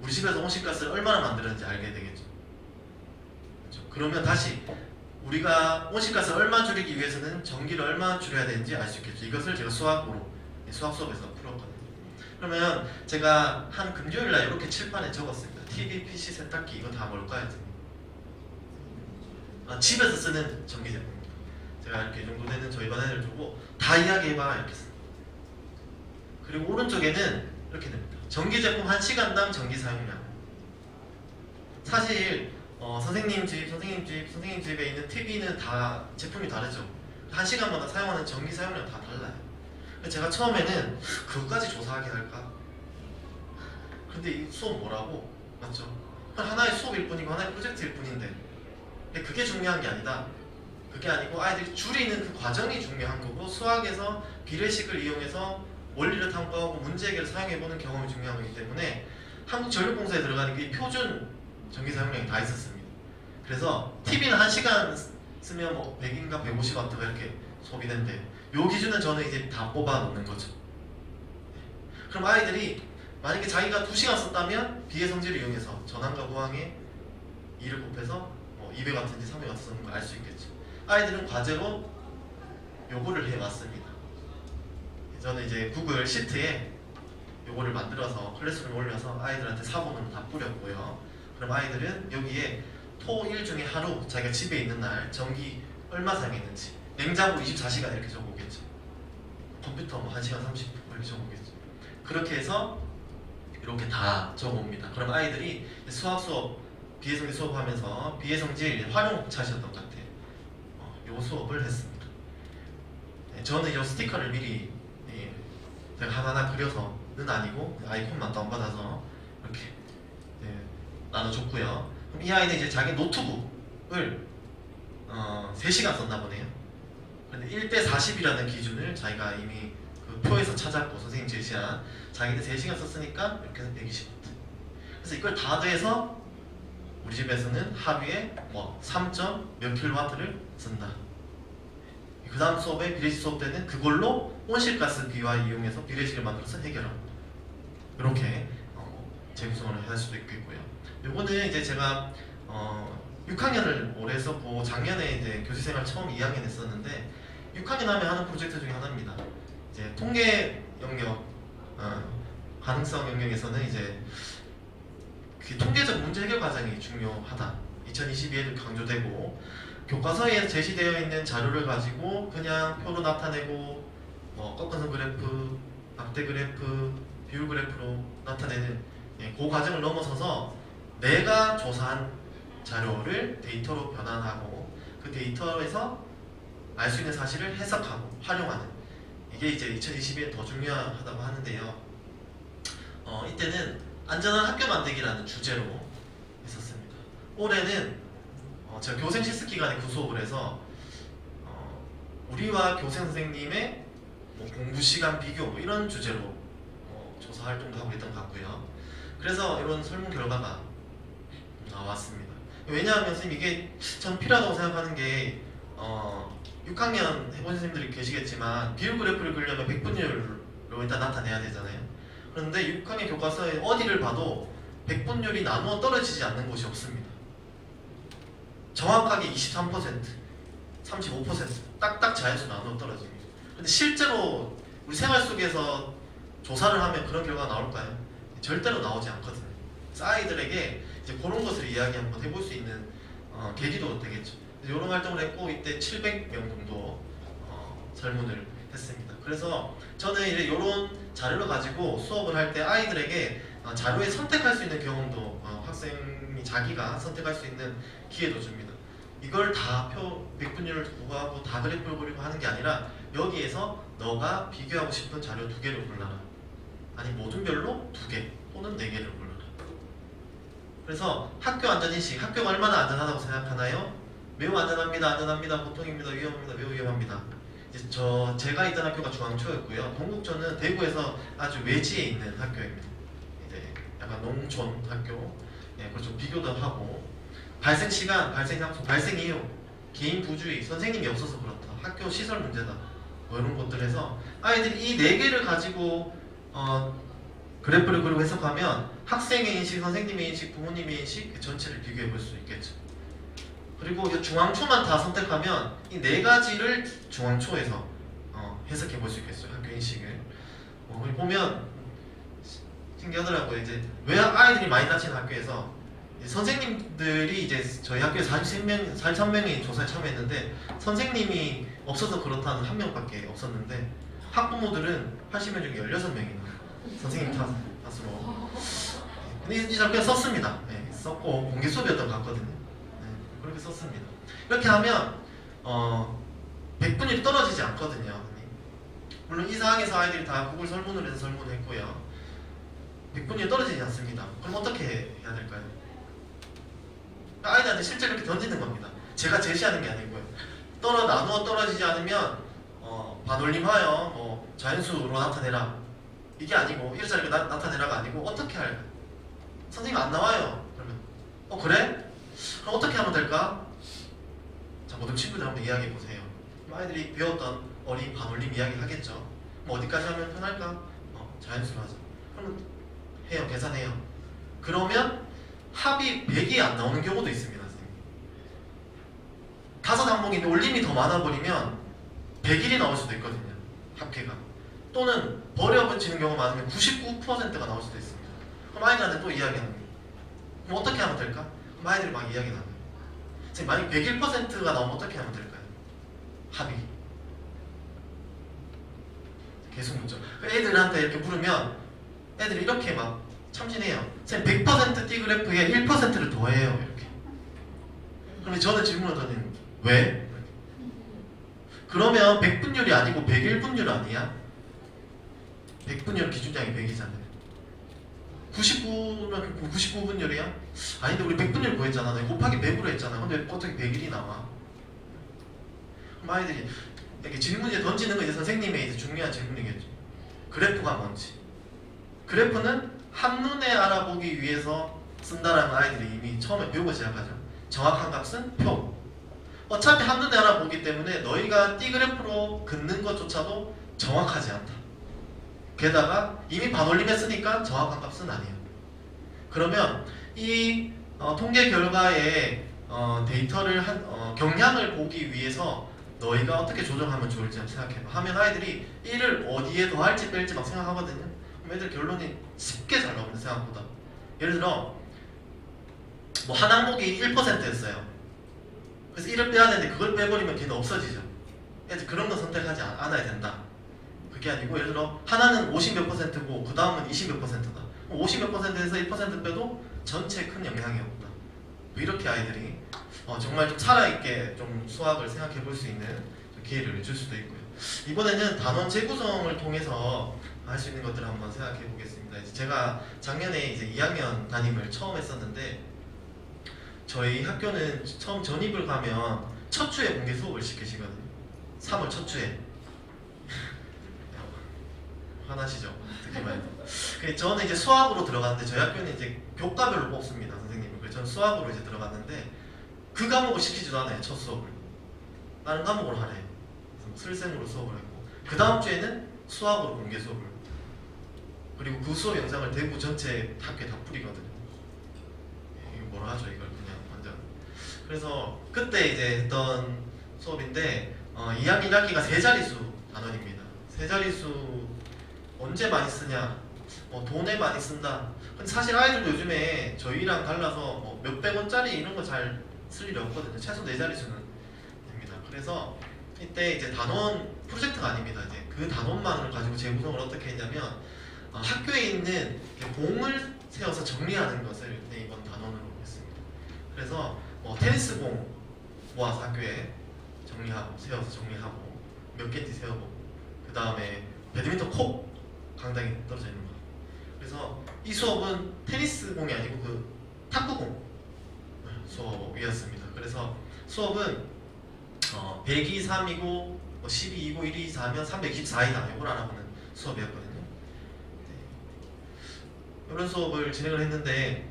우리 집에서 온실가스를 얼마나 만들었는지 알게 되겠죠. 그렇죠? 그러면 다시 우리가 온실가스를 얼마 줄이기 위해서는 전기를 얼마나 줄여야 되는지 알 수 있겠죠. 이것을 제가 수학 수업에서 풀었거든요. 그러면 제가 한 금요일날 이렇게 칠판에 적었습니다. TV, PC, 세탁기 이거 다 뭘까요? 집에서 쓰는 전기 제품입니다. 제가 이렇게 이 정도 되는 저희 반 애들 두고 다 이야기해봐 이렇게 씁니다. 그리고 오른쪽에는 이렇게 됩니다. 전기 제품 1시간당 전기 사용량. 사실 선생님 집에 있는 TV는 다 제품이 다르죠. 1시간마다 사용하는 전기 사용량 다 달라요. 제가 처음에는 그것까지 조사하게 할까? 근데 이 수업 뭐라고? 맞죠? 하나의 수업일 뿐이고 하나의 프로젝트일 뿐인데 근데 그게 중요한 게 아니다. 그게 아니고 아이들이 줄이는 그 과정이 중요한 거고 수학에서 비례식을 이용해서 원리를 탐구하고 문제 해결을 사용해보는 경험이 중요한 거기 때문에 한국전력공사에 들어가는 게 표준 전기 사용량이 다 있었습니다. 그래서 TV는 1시간 쓰면 뭐 100인가 150W가 이렇게 소비된대. 요 기준은 저는 이제 다 뽑아 놓는 거죠. 그럼 아이들이 만약에 자기가 2시간 썼다면 비의 성질을 이용해서 전항과 고항에 2를 곱해서 200W인지 300W 쓰는 걸 알 수 있겠죠. 아이들은 과제로 요거를 해왔습니다. 저는 이제 구글 시트에 요거를 만들어서 클래스룸에 올려서 아이들한테 사본으로 다 뿌렸고요. 그럼 아이들은 여기에 토 일 중에 하루 자기가 집에 있는 날 전기 얼마 사용했는지, 냉장고 24시간 이렇게 적어오겠죠. 컴퓨터 뭐 1시간 30분 이렇게 적어오겠죠. 그렇게 해서 이렇게 다 적어옵니다. 그럼 아이들이 수학 수업, 비해성질 수업하면서 비해성질 활용 차시였던 것 같아요. 요 수업을 했습니다. 저는 이 스티커를 미리 제가 하나하나 그려서는 아니고 아이콘만 다운받아서 이렇게 나눠줬고요. 그럼 이 아이는 이제 자기 노트북을 3시간 썼나 보네요. 그런데 1:40이라는 기준을 자기가 이미 그 표에서 찾았고 선생님 제시한 자기는 3시간 썼으니까 이렇게 해서 120W. 그래서 이걸 다 더해서 우리 집에서는 하루에 뭐 3점 몇 킬로와트를 쓴다. 그 다음 수업에 비례식 수업 때는 그걸로 온실가스 비와 이용해서 비례식을 만들어서 해결합니다. 이렇게 재구성을 할 수도 있겠고요. 요거는 이제 제가 6학년을 올해 했었고 작년에 이제 교수생활 처음 2학년 했었는데 6학년 하면 하는 프로젝트 중에 하나입니다. 이제 통계 영역, 가능성 영역에서는 이제 그 통계적 문제 해결 과정이 중요하다. 2022에도 강조되고 교과서에 제시되어 있는 자료를 가지고 그냥 표로 나타내고 꺾어서 그래프, 앞대 그래프, 비율 그래프로 나타내는 그 과정을 넘어서서 내가 조사한 자료를 데이터로 변환하고 그 데이터에서 알 수 있는 사실을 해석하고 활용하는 이게 이제 2022에 더 중요하다고 하는데요. 이때는 안전한 학교 만들기라는 주제로 했었습니다. 올해는 제가 교생 실습 기간에 그 수업을 해서 우리와 교생 선생님의 공부 시간 비교 이런 주제로 조사 활동도 하고 있던 것 같고요. 그래서 이런 설문 결과가 나왔습니다. 왜냐하면 선생님 이게 전 필요하다고 생각하는 게 6학년 해본 선생님들이 계시겠지만 비율 그래프를 그리려면 백분율로 일단 나타내야 되잖아요. 그런데 6학년 교과서에 어디를 봐도 백분율이 나누어 떨어지지 않는 곳이 없습니다. 정확하게 23%, 35% 딱딱 자연수 나누어 떨어집니다. 근데 실제로 우리 생활 속에서 조사를 하면 그런 결과가 나올까요? 절대로 나오지 않거든요. 그래서 아이들에게 이제 그런 것을 이야기 한번 해볼 수 있는 계기도 되겠죠. 이런 활동을 했고 이때 700명 정도 설문을 했습니다. 그래서 저는 이제 이런 자료를 가지고 수업을 할 때 아이들에게 자료에 선택할 수 있는 경험도 학생이 자기가 선택할 수 있는 기회도 줍니다. 이걸 다 백분율을 구하고 다 그래프를 그리고 하는 게 아니라 여기에서 너가 비교하고 싶은 자료 2개를 골라라. 아니 모든 별로 2개 또는 4개를 골라라. 그래서 학교 안전인식, 학교가 얼마나 안전하다고 생각하나요? 매우 안전합니다. 안전합니다. 보통입니다. 위험합니다. 매우 위험합니다. 이제 제가 있던 학교가 중앙초였고요. 동국초는 대구에서 아주 외지에 있는 학교입니다. 이제 약간 농촌 학교. 그렇죠. 비교도 하고 발생 시간, 발생 장소, 발생 이유, 개인 부주의, 선생님이 없어서 그렇다. 학교 시설 문제다. 이런 것들에서 아이들이 이 4개를 가지고 그래프를 그리고 해석하면 학생의 인식, 선생님의 인식, 부모님의 인식 그 전체를 비교해 볼 수 있겠죠. 그리고 중앙초만 다 선택하면 이 4가지를 중앙초에서 해석해 볼 수 있겠어요. 학교 인식을. 보면 신기하더라고요. 이제 왜 아이들이 많이 다치는 학교에서 선생님들이 이제 저희 학교에 43명이 조사에 참여했는데 선생님이 없어서 그렇다는 1명밖에 없었는데 학부모들은 80명 중에 16명이나 선생님 탓으로 근데 이 학교에 썼습니다. 썼고 공개 수업이었던 것 같거든요. 그렇게 썼습니다. 이렇게 하면 백분율이 떨어지지 않거든요. 물론 이 상황에서 아이들이 다 구글 설문을 해서 설문을 했고요. 백분율이 떨어지지 않습니다. 그럼 어떻게 해야 될까요? 아이들한테 실제로 이렇게 던지는 겁니다. 제가 제시하는 게 아니고요. 나누어 떨어지지 않으면 반올림하여 뭐 자연수로 나타내라. 이게 아니고 이렇게 나타내라가 아니고 어떻게 할까? 선생님 안 나와요. 그러면 그래? 그럼 어떻게 하면 될까? 자, 모든 친구들 한번 이야기해 보세요. 아이들이 배웠던 어린 반올림 이야기 하겠죠. 뭐 어디까지 하면 편할까? 자연수로 하자. 그러면 해요. 계산해요. 그러면 합이 100이 안 나오는 경우도 있습니다. 선생님. 5항목인데 올림이 더 많아버리면 100일이 나올 수도 있거든요. 합계가. 또는 버려붙이는 경우가 많으면 99%가 나올 수도 있습니다. 그럼 아이들한테 또 이야기하는 거예요. 그럼 어떻게 하면 될까? 그럼 아이들이 막 이야기 나눠요. 선생님, 만약 101%가 나오면 어떻게 하면 될까요? 합이. 계속 묻죠. 애들한테 이렇게 물으면 애들이 이렇게 막 참신해요. 선생님 100% D그래프에 1%를 더해요. 이렇게. 그런데 저는 질문을 던지는 왜? 그러면 100분율이 아니고 101분율 아니야? 100분율 기준량이 100이잖아요. 99는 99분율이야? 아닌데 우리 100분율 구했잖아. 곱하기 100으로 했잖아. 근데 어떻게 100일이 나와? 그럼 아이들이 이렇게 질문을 던지는 거 이제 선생님의 이제 중요한 질문이겠죠. 그래프가 뭔지. 그래프는 한눈에 알아보기 위해서 쓴다라는 아이들이 이미 처음에 배우고 시작하죠. 정확한 값은 표. 어차피 한눈에 알아보기 때문에 너희가 D그래프로 긋는 것조차도 정확하지 않다. 게다가 이미 반올림했으니까 정확한 값은 아니에요. 그러면 이 통계 결과의 데이터를 경향을 보기 위해서 너희가 어떻게 조정하면 좋을지 한번 생각해봐. 하면 아이들이 1을 어디에 더할지 뺄지 막 생각하거든요. 그럼 애들 결론이 쉽게 잘 나오는데 생각보다. 예를 들어 뭐 한 항목이 1%였어요. 그래서 1을 빼야 되는데 그걸 빼버리면 걔는 없어지죠. 애들 그런 거 선택하지 않아야 된다. 그게 아니고 예를 들어 하나는 50몇 %고 그 다음은 20몇 %다. 50몇 %에서 1% 빼도 전체에 큰 영향이 없다. 뭐 이렇게 아이들이 정말 좀 살아있게 좀 수학을 생각해 볼 수 있는 기회를 줄 수도 있고요. 이번에는 단원 재구성을 통해서 할 수 있는 것들을 한번 생각해 보겠습니다. 이제 제가 작년에 이제 2학년 담임을 처음 했었는데 저희 학교는 처음 전입을 가면 첫 주에 공개 수업을 시키시거든요. 3월 첫 주에. 화나시죠? 듣기만 해도. 저는 이제 수학으로 들어갔는데 저희 학교는 이제 교과별로 뽑습니다. 선생님을. 그래서 저는 수학으로 이제 들어갔는데 그 과목을 시키지도 않아요. 첫 수업을. 다른 과목을 하래. 슬생으로 수업을 했고 그 다음 주에는 수학으로 공개 수업을. 그리고 그 수업 영상을 대구 전체 학교에 다 뿌리거든요. 이거 뭐라 하죠? 이걸 그냥 완전. 그래서 그때 이제 했던 수업인데 2학년 1학기가 3자릿수 단원입니다. 3자릿수 언제 많이 쓰냐? 돈에 많이 쓴다. 근데 사실 아이들도 요즘에 저희랑 달라서 몇백 원짜리 이런 거 잘 쓸 일이 없거든요. 최소 4자릿수는 됩니다. 그래서 이때 이제 단원 프로젝트가 아닙니다. 이제 그 단원만을 가지고 재구성을 어떻게 했냐면 학교에 있는 공을 세워서 정리하는 것을 이번 단원으로 했습니다. 그래서 테니스 공 모아서 학교에 세워서 정리하고 몇 개인지 세워보고 그 다음에 배드민턴 콕 강당에 떨어져 있는 거. 그래서 이 수업은 테니스 공이 아니고 그 탁구공 수업이었습니다. 그래서 수업은 102, 3이고 12, 2고 1, 2, 4면 324이다. 이걸 알아보는 수업이었거든요. 네. 이런 수업을 진행을 했는데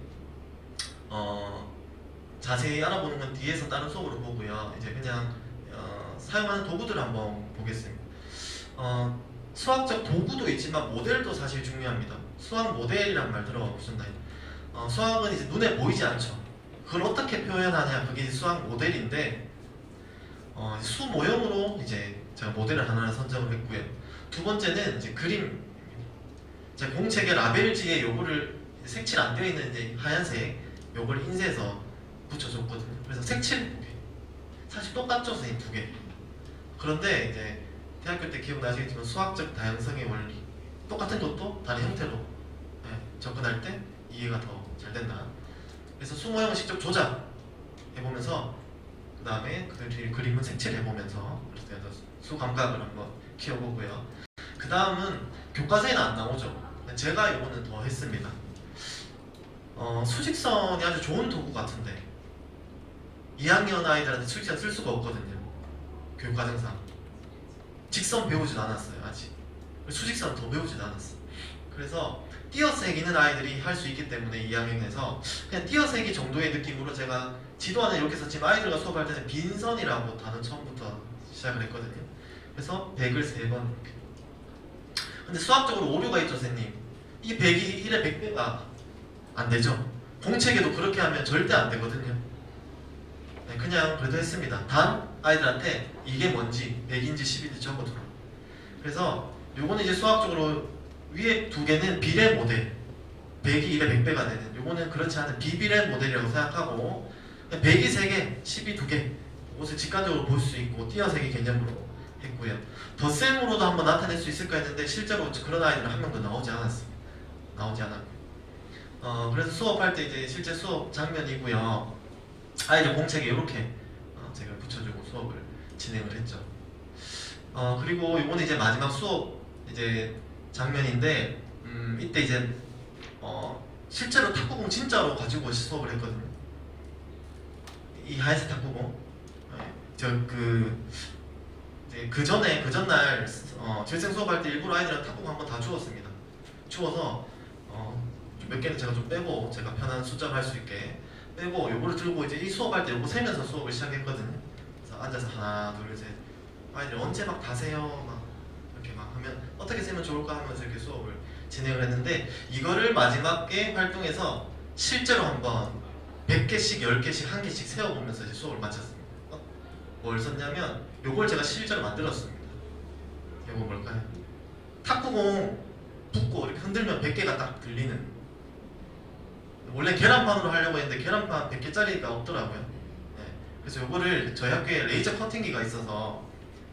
자세히 알아보는 건 뒤에서 다른 수업으로 보고요. 이제 그냥 사용하는 도구들을 한번 보겠습니다. 수학적 도구도 있지만 모델도 사실 중요합니다. 수학 모델이란 말 들어보셨나요? 수학은 이제 눈에 보이지 않죠. 그걸 어떻게 표현하냐, 그게 수학 모델인데 수 모형으로 이제 제가 모델을 하나 선정을 했고요. 두 번째는 이제 그림. 제가 공책에 라벨지에 요거를 색칠 안 되어 있는 이제 하얀색 요걸 인쇄해서 붙여줬거든요. 그래서 색칠 두 개. 사실 똑같죠, 선생님 두 개. 그런데 이제 대학교 때 기억나시겠지만 수학적 다양성의 원리 똑같은 것도 다른 형태로 접근할 때 이해가 더 잘 된다. 그래서 수 모형을 직접 조작해보면서 그 다음에 그림은 색칠해보면서 수 감각을 한번 키워보고요. 그 다음은 교과서에는 안 나오죠. 제가 이거는 더 했습니다. 수직선이 아주 좋은 도구 같은데 2학년 아이들한테 수직선 쓸 수가 없거든요. 교육과정상 직선 배우지도 않았어요. 아직 수직선 더 배우지도 않았어. 그래서 띄어쓰기는 아이들이 할 수 있기 때문에 2학년에서 그냥 띄어쓰기 정도의 느낌으로 제가 지도 안에 이렇게 썼지만 아이들과 수업할 때는 빈선이라고 단어 처음부터 시작을 했거든요. 그래서 100을 3번 이렇게. 근데 수학적으로 오류가 있죠, 선생님. 이 100이 1의 100배가 안 되죠. 공책에도 그렇게 하면 절대 안 되거든요. 네, 그냥 그래도 했습니다. 단 아이들한테 이게 뭔지 100인지 10인지 적어두라. 그래서 요거는 이제 수학적으로 위에 두 개는 비례 모델, 100이 1의 100배가 되는 요거는 그렇지 않은 비비례 모델이라고 생각하고 100이 3개, 10이 2개 이것을 직관적으로 볼 수 있고 띄어쓰기 개념으로 했고요. 덧셈으로도 한번 나타낼 수 있을까 했는데 실제로 그런 아이들은 한 명도 나오지 않았습니다. 나오지 않았고요. 그래서 수업할 때 이제 실제 수업 장면이고요. 아이들 공책에 이렇게 제가 붙여주고 수업을 진행을 했죠. 그리고 이번에 이제 마지막 수업 이제 장면인데 이때 이제 실제로 탁구공 진짜로 가지고 수업을 했거든요. 이 하얀색 탁구공. 그 전날 재생 수업할 때 일부러 아이들은 탁구공 한번 다 주웠습니다. 주워서 몇 개는 제가 좀 빼고 제가 편한 숫자로 할 수 있게 빼고 요거를 들고 이제 이 수업할 때 요거 세면서 수업을 시작했거든요. 그래서 앉아서 하나 둘 셋 아이들 언제 막 다 세요 막 이렇게 막 하면 어떻게 세면 좋을까 하면서 이렇게 수업을 진행을 했는데 이거를 마지막에 활동해서 실제로 한번 100개씩 10개씩 한 개씩 세워보면서 이제 수업을 마쳤습니다. 뭘 썼냐면 요걸 제가 실제로 만들었습니다. 요거 뭘까요? 탁구공 붓고 이렇게 흔들면 100개가 딱 들리는. 원래 계란판으로 하려고 했는데 계란판 100개짜리가 없더라고요. 네. 그래서 요거를 저희 학교에 레이저 커팅기가 있어서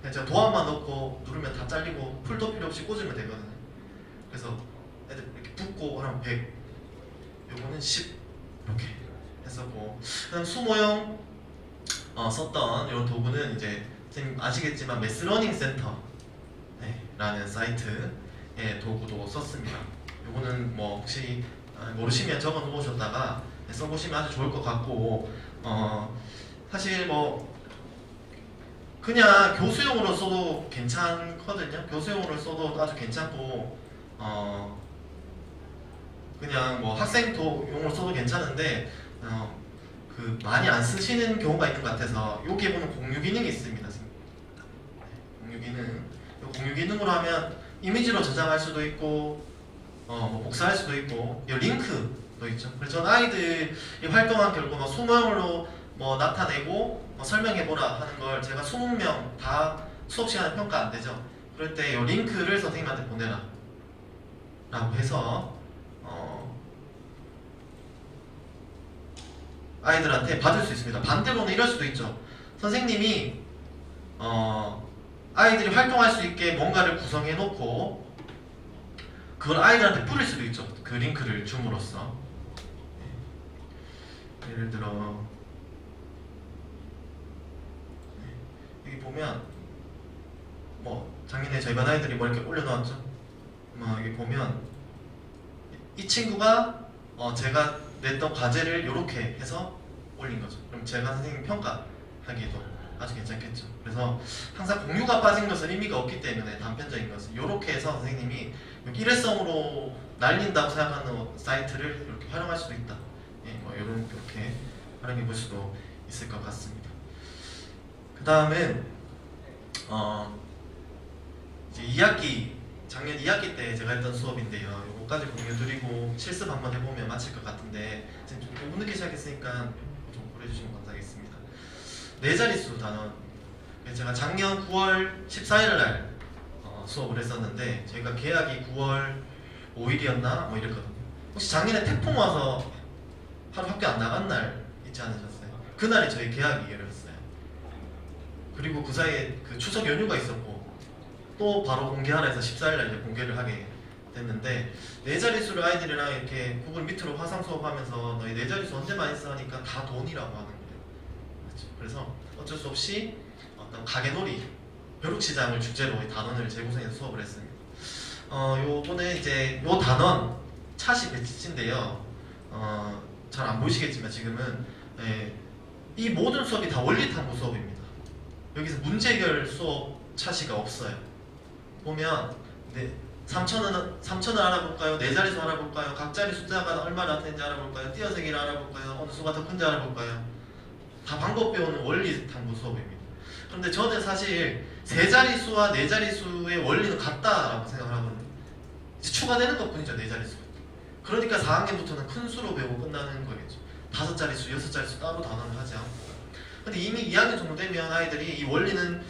그냥 제가 도안만 넣고 누르면 다 잘리고 풀도 필요 없이 꽂으면 되거든요. 그래서 애들 이렇게 붓고 하면 100, 요거는 10 이렇게 했었고, 그다음 수모형 썼던 이런 도구는 이제 선생님 아시겠지만 매스러닝 센터 라는 사이트의 도구도 썼습니다. 요거는 뭐 혹시 모르시면 적어 놓으셨다가 써보시면 아주 좋을 것 같고, 사실 뭐 그냥 교수용으로 써도 괜찮거든요. 교수용으로 써도 아주 괜찮고, 그냥 뭐 학생용으로 써도 괜찮은데 그 많이 안 쓰시는 경우가 있는 것 같아서 여기에 보면 공유 기능이 있습니다. 공유 기능. 공유 기능으로 하면 이미지로 저장할 수도 있고 뭐 복사할 수도 있고 링크도 있죠. 그래서 저는 아이들이 활동한 결과 뭐 20명으로 뭐 나타내고 뭐 설명해보라 하는 걸 제가 20명 다 수업 시간에 평가 안 되죠. 그럴 때 이 링크를 선생님한테 보내라 라고 해서 아이들한테 받을 수 있습니다. 반대로는 이럴 수도 있죠. 선생님이 아이들이 활동할 수 있게 뭔가를 구성해 놓고 그걸 아이들한테 뿌릴 수도 있죠. 그 링크를 줌으로써. 예를 들어 여기 보면 뭐 작년에 저희 반 아이들이 뭐 이렇게 올려놓았죠. 여기 보면 이 친구가 제가 냈던 과제를 이렇게 해서 올린 거죠. 그럼 제가 선생님 평가하기에도 아주 괜찮겠죠. 그래서 항상 공유가 빠진 것은 의미가 없기 때문에 단편적인 것은 이렇게 해서 선생님이 일회성으로 날린다고 생각하는 사이트를 이렇게 활용할 수도 있다. 뭐 이렇게 활용해 볼 수도 있을 것 같습니다. 그 다음은 이제 2학기 작년 2학기 때 제가 했던 수업인데요. 요거까지 공유드리고 실습 한번 해보면 마칠 것 같은데 지금 좀 5분 늦게 시작했으니까 좀 고려해주시면 감사하겠습니다. 네 자릿수 단원. 제가 작년 9월 14일 날 수업을 했었는데 저희가 개학이 9월 5일이었나 뭐 이랬거든요. 혹시 작년에 태풍 와서 하루 학교 안 나간 날 있지 않으셨어요? 그날이 저희 개학이었어요. 그리고 그 사이에 그 추석 연휴가 있었고 또 바로 공개하라 해서 14일 날 이제 공개를 하게 됐는데 네 자릿수를 아이들이랑 이렇게 구글 밑으로 화상 수업하면서 너희 네 자릿수 언제 많이 써 하니까 다 돈이라고 하는 거예요. 그렇죠? 그래서 어쩔 수 없이 어떤 가게놀이 벼룩시장을 주제로 이 단원을 재구성해서 수업을 했습니다. 요번에 이제 요 단원 차시 배치인데요. 잘 안 보이시겠지만 지금은 이 모든 수업이 다 원리탐구 수업입니다. 여기서 문제 해결 수업 차시가 없어요. 보면 네, 3천을 알아볼까요? 네 자릿수 알아볼까요? 각 자리 숫자가 얼마나 나타내는지 알아볼까요? 띄어쓰기를 알아볼까요? 어느 수가 더 큰지 알아볼까요? 다 방법 배우는 원리 탐구 수업입니다. 그런데 저는 사실 세 자릿수와 네 자릿수의 원리는 같다라고 생각을 하거든요. 이제 추가되는 것뿐이죠, 네 자릿수. 그러니까 4학년부터는 큰 수로 배우고 끝나는 거겠죠. 5자릿수, 6자릿수 따로 단원을 하지 않고. 근데 이미 2학년 정도 되면 아이들이 이 원리는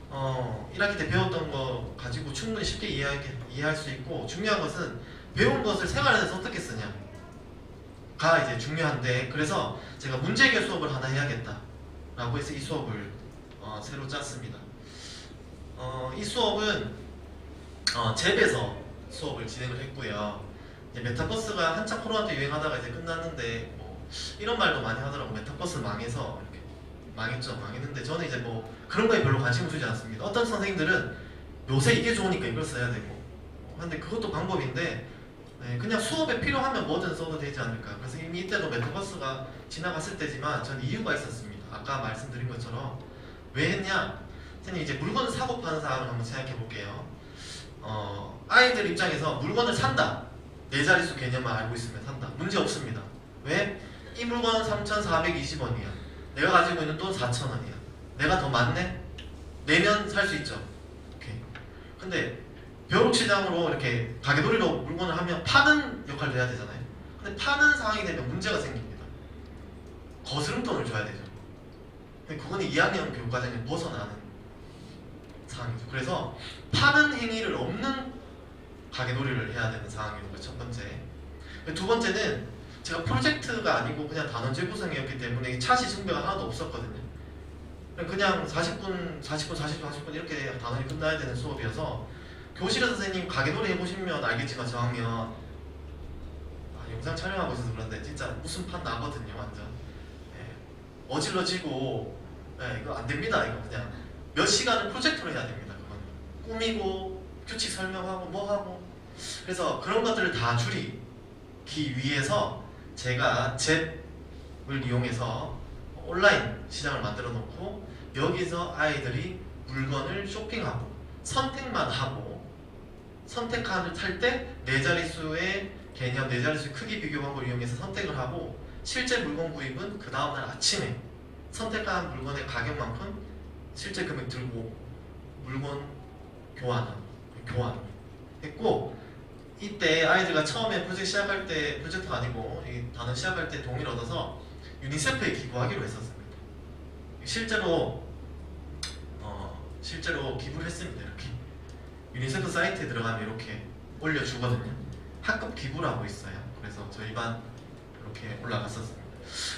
1학기 때 배웠던 거 가지고 충분히 쉽게 이해할 수 있고, 중요한 것은 배운 것을 생활에서 어떻게 쓰냐가 이제 중요한데, 그래서 제가 문제 해결 수업을 하나 해야겠다 라고 해서 이 수업을 새로 짰습니다. 이 수업은 잽에서 수업을 진행을 했고요. 이제 메타버스가 한참 코로나 때 유행하다가 이제 끝났는데, 뭐 이런 말도 많이 하더라고. 메타버스 망해서 이렇게 망했죠. 망했는데 저는 이제 뭐 그런 거에 별로 관심을 주지 않습니다. 어떤 선생님들은 요새 이게 좋으니까 이걸 써야 되고, 근데 그것도 방법인데, 네, 그냥 수업에 필요하면 뭐든 써도 되지 않을까. 그래서 이미 이때도 메타버스가 지나갔을 때지만 전 이유가 있었습니다. 아까 말씀드린 것처럼 왜 했냐? 선생님 이제 물건을 사고 파는 상황을 한번 생각해 볼게요. 아이들 입장에서 물건을 산다. 네 자릿수 개념만 알고 있으면 산다. 문제 없습니다. 왜? 이 물건 3,420원이야. 내가 가지고 있는 돈 4,000원이야. 내가 더 많네? 내면 살 수 있죠. 오케이. 근데 벼룩시장으로 이렇게 가게놀이로 물건을 하면 파는 역할을 해야 되잖아요. 근데 파는 상황이 되면 문제가 생깁니다. 거스름돈을 줘야 되죠. 근데 그건 2학년 교육과정에 벗어나는 상황이죠. 그래서 파는 행위를 없는 가게놀이를 해야 되는 상황이고, 첫 번째. 두 번째는 제가 프로젝트가 아니고 그냥 단원 재구성이었기 때문에 차시 숭배가 하나도 없었거든요. 그냥 40분 이렇게 단원이 끝나야 되는 수업이어서, 교실에서 선생님 가게놀이 해보시면 알겠지만 저학년 영상 촬영하고 있어서 그런데 진짜 웃음 판 나거든요. 완전 어질러지고, 이거 안 됩니다. 이거 그냥 몇 시간을 프로젝트로 해야 됩니다. 그건 꾸미고 규칙 설명하고 뭐 하고. 그래서 그런 것들을 다 줄이기 위해서 제가 잽을 이용해서 온라인 시장을 만들어 놓고, 여기서 아이들이 물건을 쇼핑하고 선택만 하고, 선택카드를 탈 때 네 자릿수의 개념, 네 자릿수 크기 비교 방법을 이용해서 선택을 하고, 실제 물건 구입은 그 다음날 아침에 선택한 물건의 가격만큼 실제 금액 들고 물건 교환 했고, 이때 아이들과 처음에 프로젝트가 아니고 이 단원 시작할 때 동의를 얻어서 유니세프에 기부하기로 했었습니다. 실제로 기부를 했습니다. 이렇게 유니세프 사이트에 들어가면 이렇게 올려주거든요. 학급 기부라고 있어요. 그래서 저희 반 이렇게 올라갔었습니다.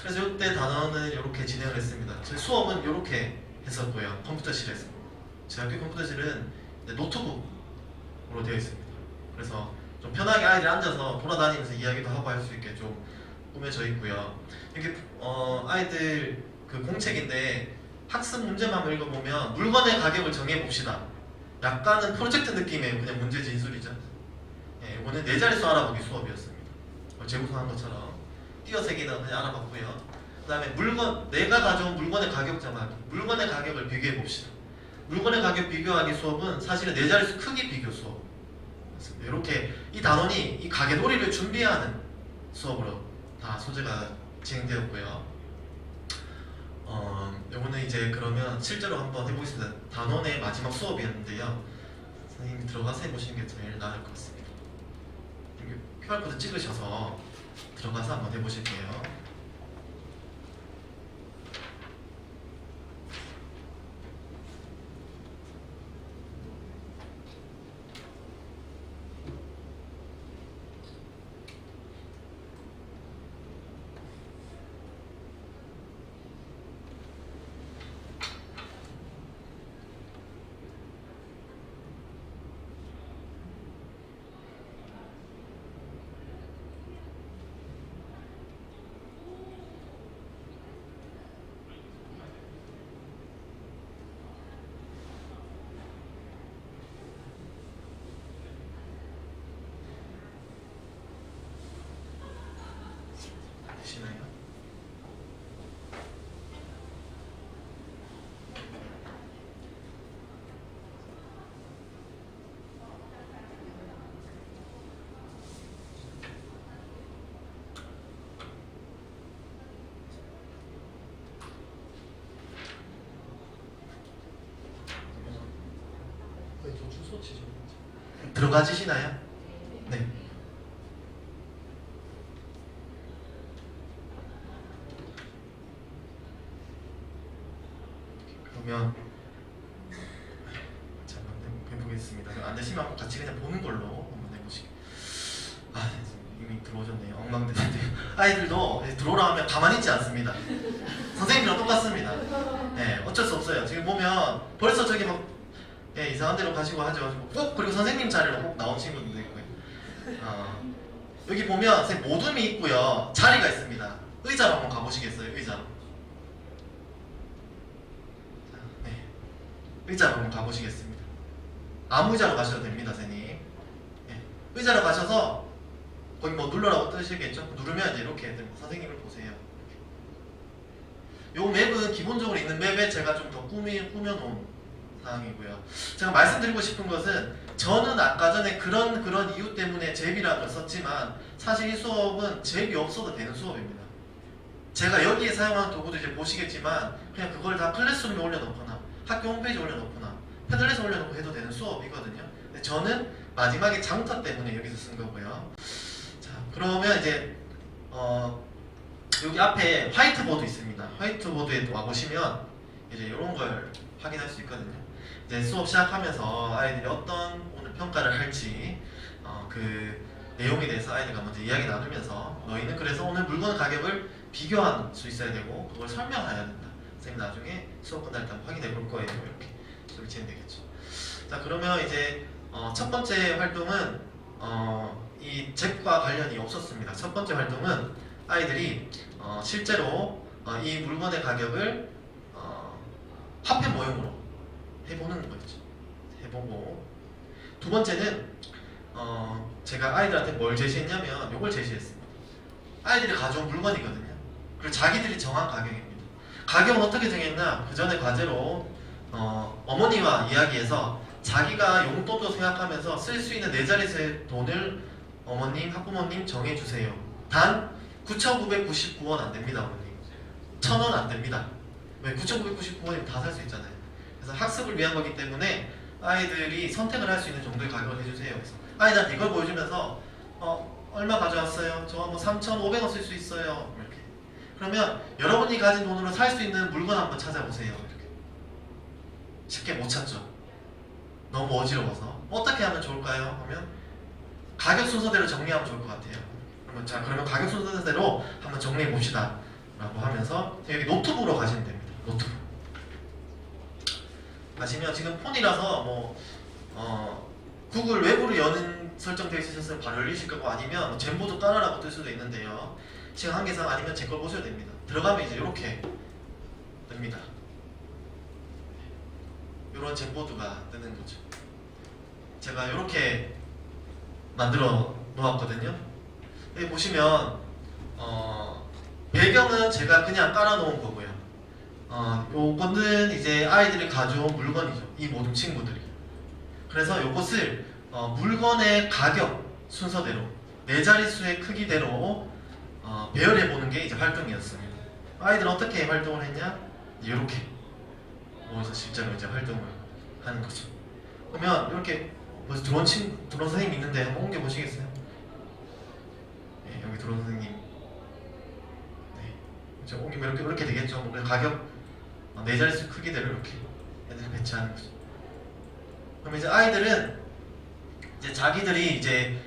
그래서 이때 단원은 이렇게 진행을 했습니다. 저희 수업은 이렇게 했었고요. 컴퓨터실에서. 제 학교 컴퓨터실은 노트북으로 되어 있습니다. 그래서 좀 편하게 아이들이 앉아서 돌아다니면서 이야기도 하고 할 수 있게 좀 꾸며져 있고요. 이렇게 아이들 그 공책인데 학습 문제만 읽어보면 물건의 가격을 정해봅시다. 약간은 프로젝트 느낌의 그냥 문제 진술이죠. 이거는 네 자릿수 알아보기 수업이었습니다. 재구성한 것처럼 띄어쓰기는 그냥 알아봤고요. 그 다음에 내가 가져온 물건의 가격 정하기, 물건의 가격을 비교해봅시다. 물건의 가격 비교하기 수업은 사실은 네 자릿수 크기 비교 수업. 이렇게 이 단원이 이 가게놀이를 준비하는 수업으로 다 소재가 진행되었고요. 요거는 이제 그러면 실제로 한번 해보겠습니다. 단원의 마지막 수업이었는데요. 선생님이 들어가서 해보시는 게 제일 나을 것 같습니다. QR코드 찍으셔서 들어가서 한번 해보실게요. 들어가지시나요? 네. 그러면 잠깐 해보겠습니다. 안 되시면 한번 같이 그냥 보는 걸로 한번 해보시게. 아, 이미 들어오셨네요. 엉망되는데 아이들도 들어오라 하면 가만히 있지 않습니다. 선생님이랑 똑같습니다. 네, 어쩔 수 없어요. 지금 보면 벌써 저기 막 이상한 데로 가시고 하죠. 꼭 그리고 선생님 자리로 꼭 나온 친구들도 있고요. 여기 보면 선생님 모둠이 있고요. 자리가 있습니다. 의자로 한번 가보시겠어요? 의자로. 네, 의자로 한번 가보시겠습니다. 아무 의자로 가셔도 됩니다, 선생님. 네, 의자로 가셔서 거기 뭐 눌러라고 뜨시겠죠? 누르면 이제 이렇게 선생님을 보세요. 요 맵은 기본적으로 있는 맵에 제가 좀 더 꾸며놓은 상황이고요. 제가 말씀드리고 싶은 것은 저는 아까 전에 그런 이유 때문에 잽이라는 걸 썼지만 사실 이 수업은 잽이 없어도 되는 수업입니다. 제가 여기에 사용하는 도구도 이제 보시겠지만 그냥 그걸 다 클래스룸에 올려놓거나 학교 홈페이지에 올려놓거나 패들렛에 올려놓고 해도 되는 수업이거든요. 근데 저는 마지막에 장터 때문에 여기서 쓴 거고요. 자, 그러면 이제 여기 앞에 화이트보드 있습니다. 화이트보드에 와보시면 이제 이런 걸 확인할 수 있거든요. 이제 수업 시작하면서 아이들이 어떤 오늘 평가를 할지 그 내용에 대해서 아이들과 먼저 이야기 나누면서 너희는 그래서 오늘 물건 가격을 비교할 수 있어야 되고 그걸 설명해야 된다. 선생님 나중에 수업 끝날 때 확인해 볼 거예요. 이렇게 수업이 진행되겠죠. 자, 그러면 이제 첫 번째 활동은 이 잽과 관련이 없었습니다. 첫 번째 활동은 아이들이 실제로 이 물건의 가격을 화폐 모형으로 해보는 거였죠. 해보고 두 번째는 제가 아이들한테 뭘 제시했냐면 이걸 제시했습니다. 아이들이 가져온 물건이거든요. 그리고 자기들이 정한 가격입니다. 가격은 어떻게 정했나? 그 전에 과제로 어머니와 이야기해서 자기가 용돈도 생각하면서 쓸 수 있는 네 자릿수의 돈을 어머님, 학부모님 정해주세요. 단 9,999원 안 됩니다, 어머님. 1,000원 안 됩니다. 왜? 9,999원이면 다 살 수 있잖아요. 그래서 학습을 위한 거기 때문에 아이들이 선택을 할 수 있는 정도의 가격을 해주세요. 그래서 아이들한테 이걸 보여주면서 얼마 가져왔어요? 저 뭐 3,500원 쓸 수 있어요. 이렇게. 그러면 여러분이 가진 돈으로 살 수 있는 물건 한번 찾아보세요. 이렇게. 쉽게 못 찾죠. 너무 어지러워서 어떻게 하면 좋을까요? 하면 가격 순서대로 정리하면 좋을 것 같아요. 그러면 가격 순서대로 한번 정리해 봅시다 라고 하면서 여기 노트북으로 가시면 됩니다. 노트북 가시면 지금 폰이라서 뭐 구글 웹으로 여는 설정되어 있으셨으면 바로 열리실 거고 아니면 젠보드 깔아라고 뜰 수도 있는데요. 시간 한계상 아니면 제 걸 보셔도 됩니다. 들어가면 이제 이렇게 뜹니다. 이런 젠보드가 뜨는 거죠. 제가 이렇게 만들어 놓았거든요. 여기 보시면 배경은 제가 그냥 깔아놓은 거고요. 요거는 이제 아이들이 가져온 물건이죠. 이 모든 친구들이. 그래서 요것을 물건의 가격 순서대로 네 자릿수의 크기대로 배열해 보는 게 이제 활동이었습니다. 아이들은 어떻게 활동을 했냐? 이렇게 모여서 실제로 이제 활동을 하는 거죠. 그러면 이렇게 벌써 드론 선생님 있는데 한번 옮겨 보시겠어요? 네, 여기 드론 선생님. 네, 이제 옮기면 이렇게 되겠죠. 뭐 가격 네 자릿수 크기대로 이렇게 애들 배치하는 거죠. 그럼 이제 아이들은 이제 자기들이 이제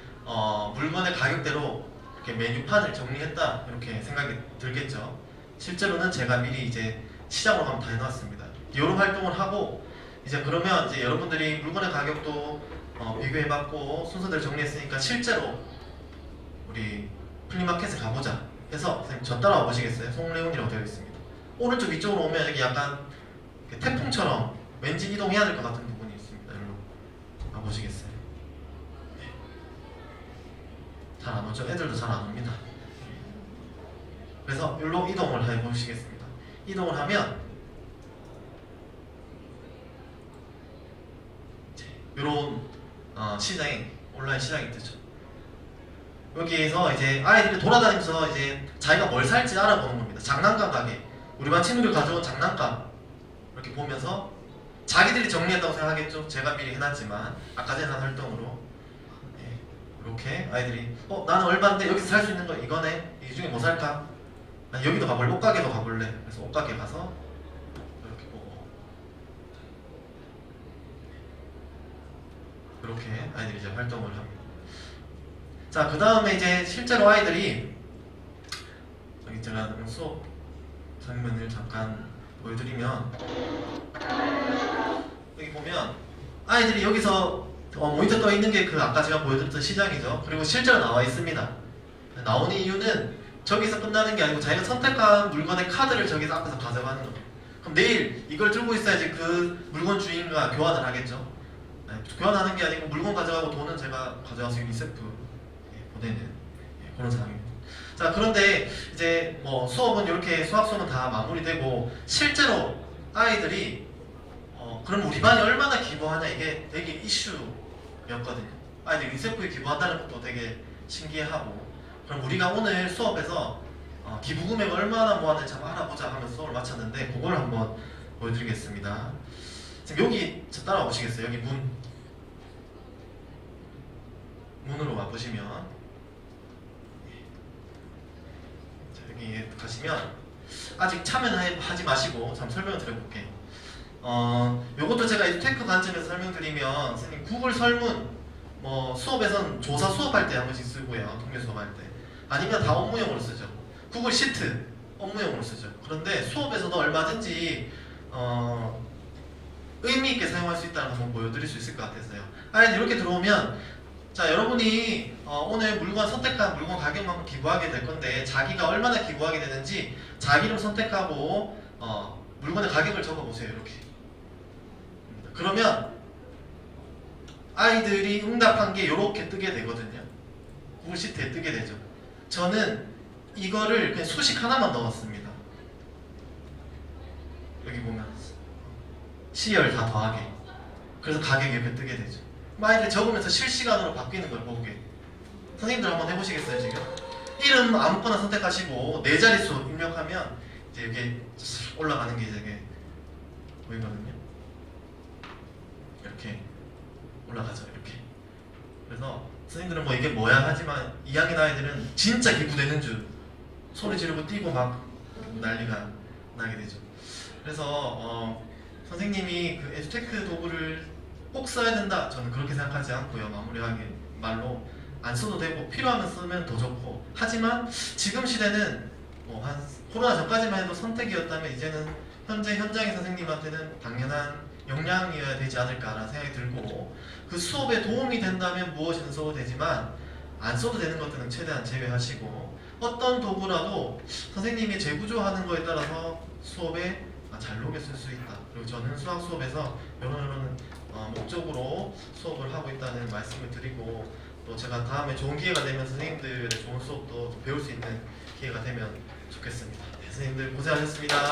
물건의 가격대로 이렇게 메뉴판을 정리했다 이렇게 생각이 들겠죠. 실제로는 제가 미리 이제 시장으로 한번 다 해놨습니다. 이런 활동을 하고 이제 그러면 이제 여러분들이 물건의 가격도 비교해봤고 순서대로 정리했으니까 실제로 우리 플리마켓에 가보자 해서 선생님 저 따라와 보시겠어요? 송래운이라고 되어 있습니다. 오른쪽 위쪽으로 오면 여기 약간 태풍처럼 왠지 이동해야 될 것 같은 부분이 있습니다. 여기로 가보시겠어요? 네. 잘 안 오죠? 애들도 잘 안 옵니다. 그래서 여기로 이동을 해보시겠습니다. 이동을 하면 이런 시장이 온라인 시장이 뜨죠. 여기에서 이제 아이들이 돌아다니면서 이제 자기가 뭘 살지 알아보는 겁니다. 장난감 가게, 우리 반 친구들이 가져온 장난감 이렇게 보면서 자기들이 정리했다고 생각하겠죠. 제가 미리 해놨지만 아까 전에 한 활동으로 이렇게 아이들이 나는 얼마인데 여기서 살 수 있는 거 이거네. 이 중에 뭐 살까? 난 여기도 가볼래. 옷가게도 가볼래. 그래서 옷가게 가서 이렇게 보고 이렇게 아이들이 이제 활동을 합니다. 자, 그 다음에 이제 실제로 아이들이 여기 제가 수업 장면을 잠깐 보여드리면 여기 보면 아이들이 여기서 모니터 떠 있는 게 그 아까 제가 보여드렸던 시장이죠. 그리고 실제로 나와 있습니다. 나오는 이유는 저기서 끝나는 게 아니고 자기가 선택한 물건의 카드를 저기서 앞에서 가져가는 거예요. 그럼 내일 이걸 들고 있어야지 그 물건 주인과 교환을 하겠죠. 네, 교환하는 게 아니고 물건 가져가고 돈은 제가 가져가서 유니세프 보내는 그런 상황입니다. 자, 그런데 이제 뭐 수업은 이렇게 수학 수업은 다 마무리되고 실제로 아이들이 그럼 우리 반이 얼마나 기부하냐 이게 되게 이슈였거든요. 아이들 유니세프에 기부한다는 것도 되게 신기해하고 그럼 우리가 오늘 수업에서 기부 금액 얼마나 모았는지 한번 알아보자 하면서 수업을 마쳤는데 그걸 한번 보여드리겠습니다. 지금 여기 따라오시겠어요? 여기 문으로 와보시면 자, 여기 가시면 아직 참여는 하지 마시고 잠 설명을 드려볼게요. 요것도 제가 에듀테크 관점에서 설명드리면 선생님 구글 설문 수업에선 조사 수업할 때 한 번씩 쓰고요. 통계 수업할 때 아니면 다 업무용으로 쓰죠. 구글 시트 업무용으로 쓰죠. 그런데 수업에서도 얼마든지 의미 있게 사용할 수 있다는 걸 한번 보여드릴 수 있을 것 같아서요. 이렇게 들어오면 자, 여러분이 오늘 물건 선택한 물건 가격만큼 기부하게 될 건데 자기가 얼마나 기부하게 되는지 자기 이름 선택하고 물건의 가격을 적어보세요. 이렇게 그러면 아이들이 응답한 게 이렇게 뜨게 되거든요. 구글 시트에 뜨게 되죠. 저는 이거를 그냥 수식 하나만 넣었습니다. 여기 보면 시열 다 더하게. 그래서 가격이 이렇게 뜨게 되죠. 아이들 적으면서 실시간으로 바뀌는 걸 보게. 선생님들 한번 해보시겠어요? 지금 이름 아무거나 선택하시고 네 자릿수 입력하면 이제 이렇게 올라가는 게 이제 보이거든요. 이렇게 올라가죠. 이렇게. 그래서 선생님들은 뭐 이게 뭐야 하지만 2학년 아이들은 진짜 기부되는 줄 소리 지르고 뛰고 막 난리가 나게 되죠. 그래서 선생님이 그 에듀테크 도구를 꼭 써야 된다 저는 그렇게 생각하지 않고요. 마무리하게 말로 안 써도 되고 필요하면 쓰면 더 좋고 하지만 지금 시대는 한 코로나 전까지만 해도 선택이었다면 이제는 현재 현장의 선생님한테는 당연한 역량이어야 되지 않을까라는 생각이 들고 그 수업에 도움이 된다면 무엇이든 써도 되지만 안 써도 되는 것들은 최대한 제외하시고 어떤 도구라도 선생님이 재구조하는 거에 따라서 수업에 잘 녹여 쓸 수 있다. 그리고 저는 수학 수업에서 이런 목적으로 수업을 하고 있다는 말씀을 드리고 또 제가 다음에 좋은 기회가 되면 선생님들의 좋은 수업도 배울 수 있는 기회가 되면 좋겠습니다. 네, 선생님들 고생하셨습니다.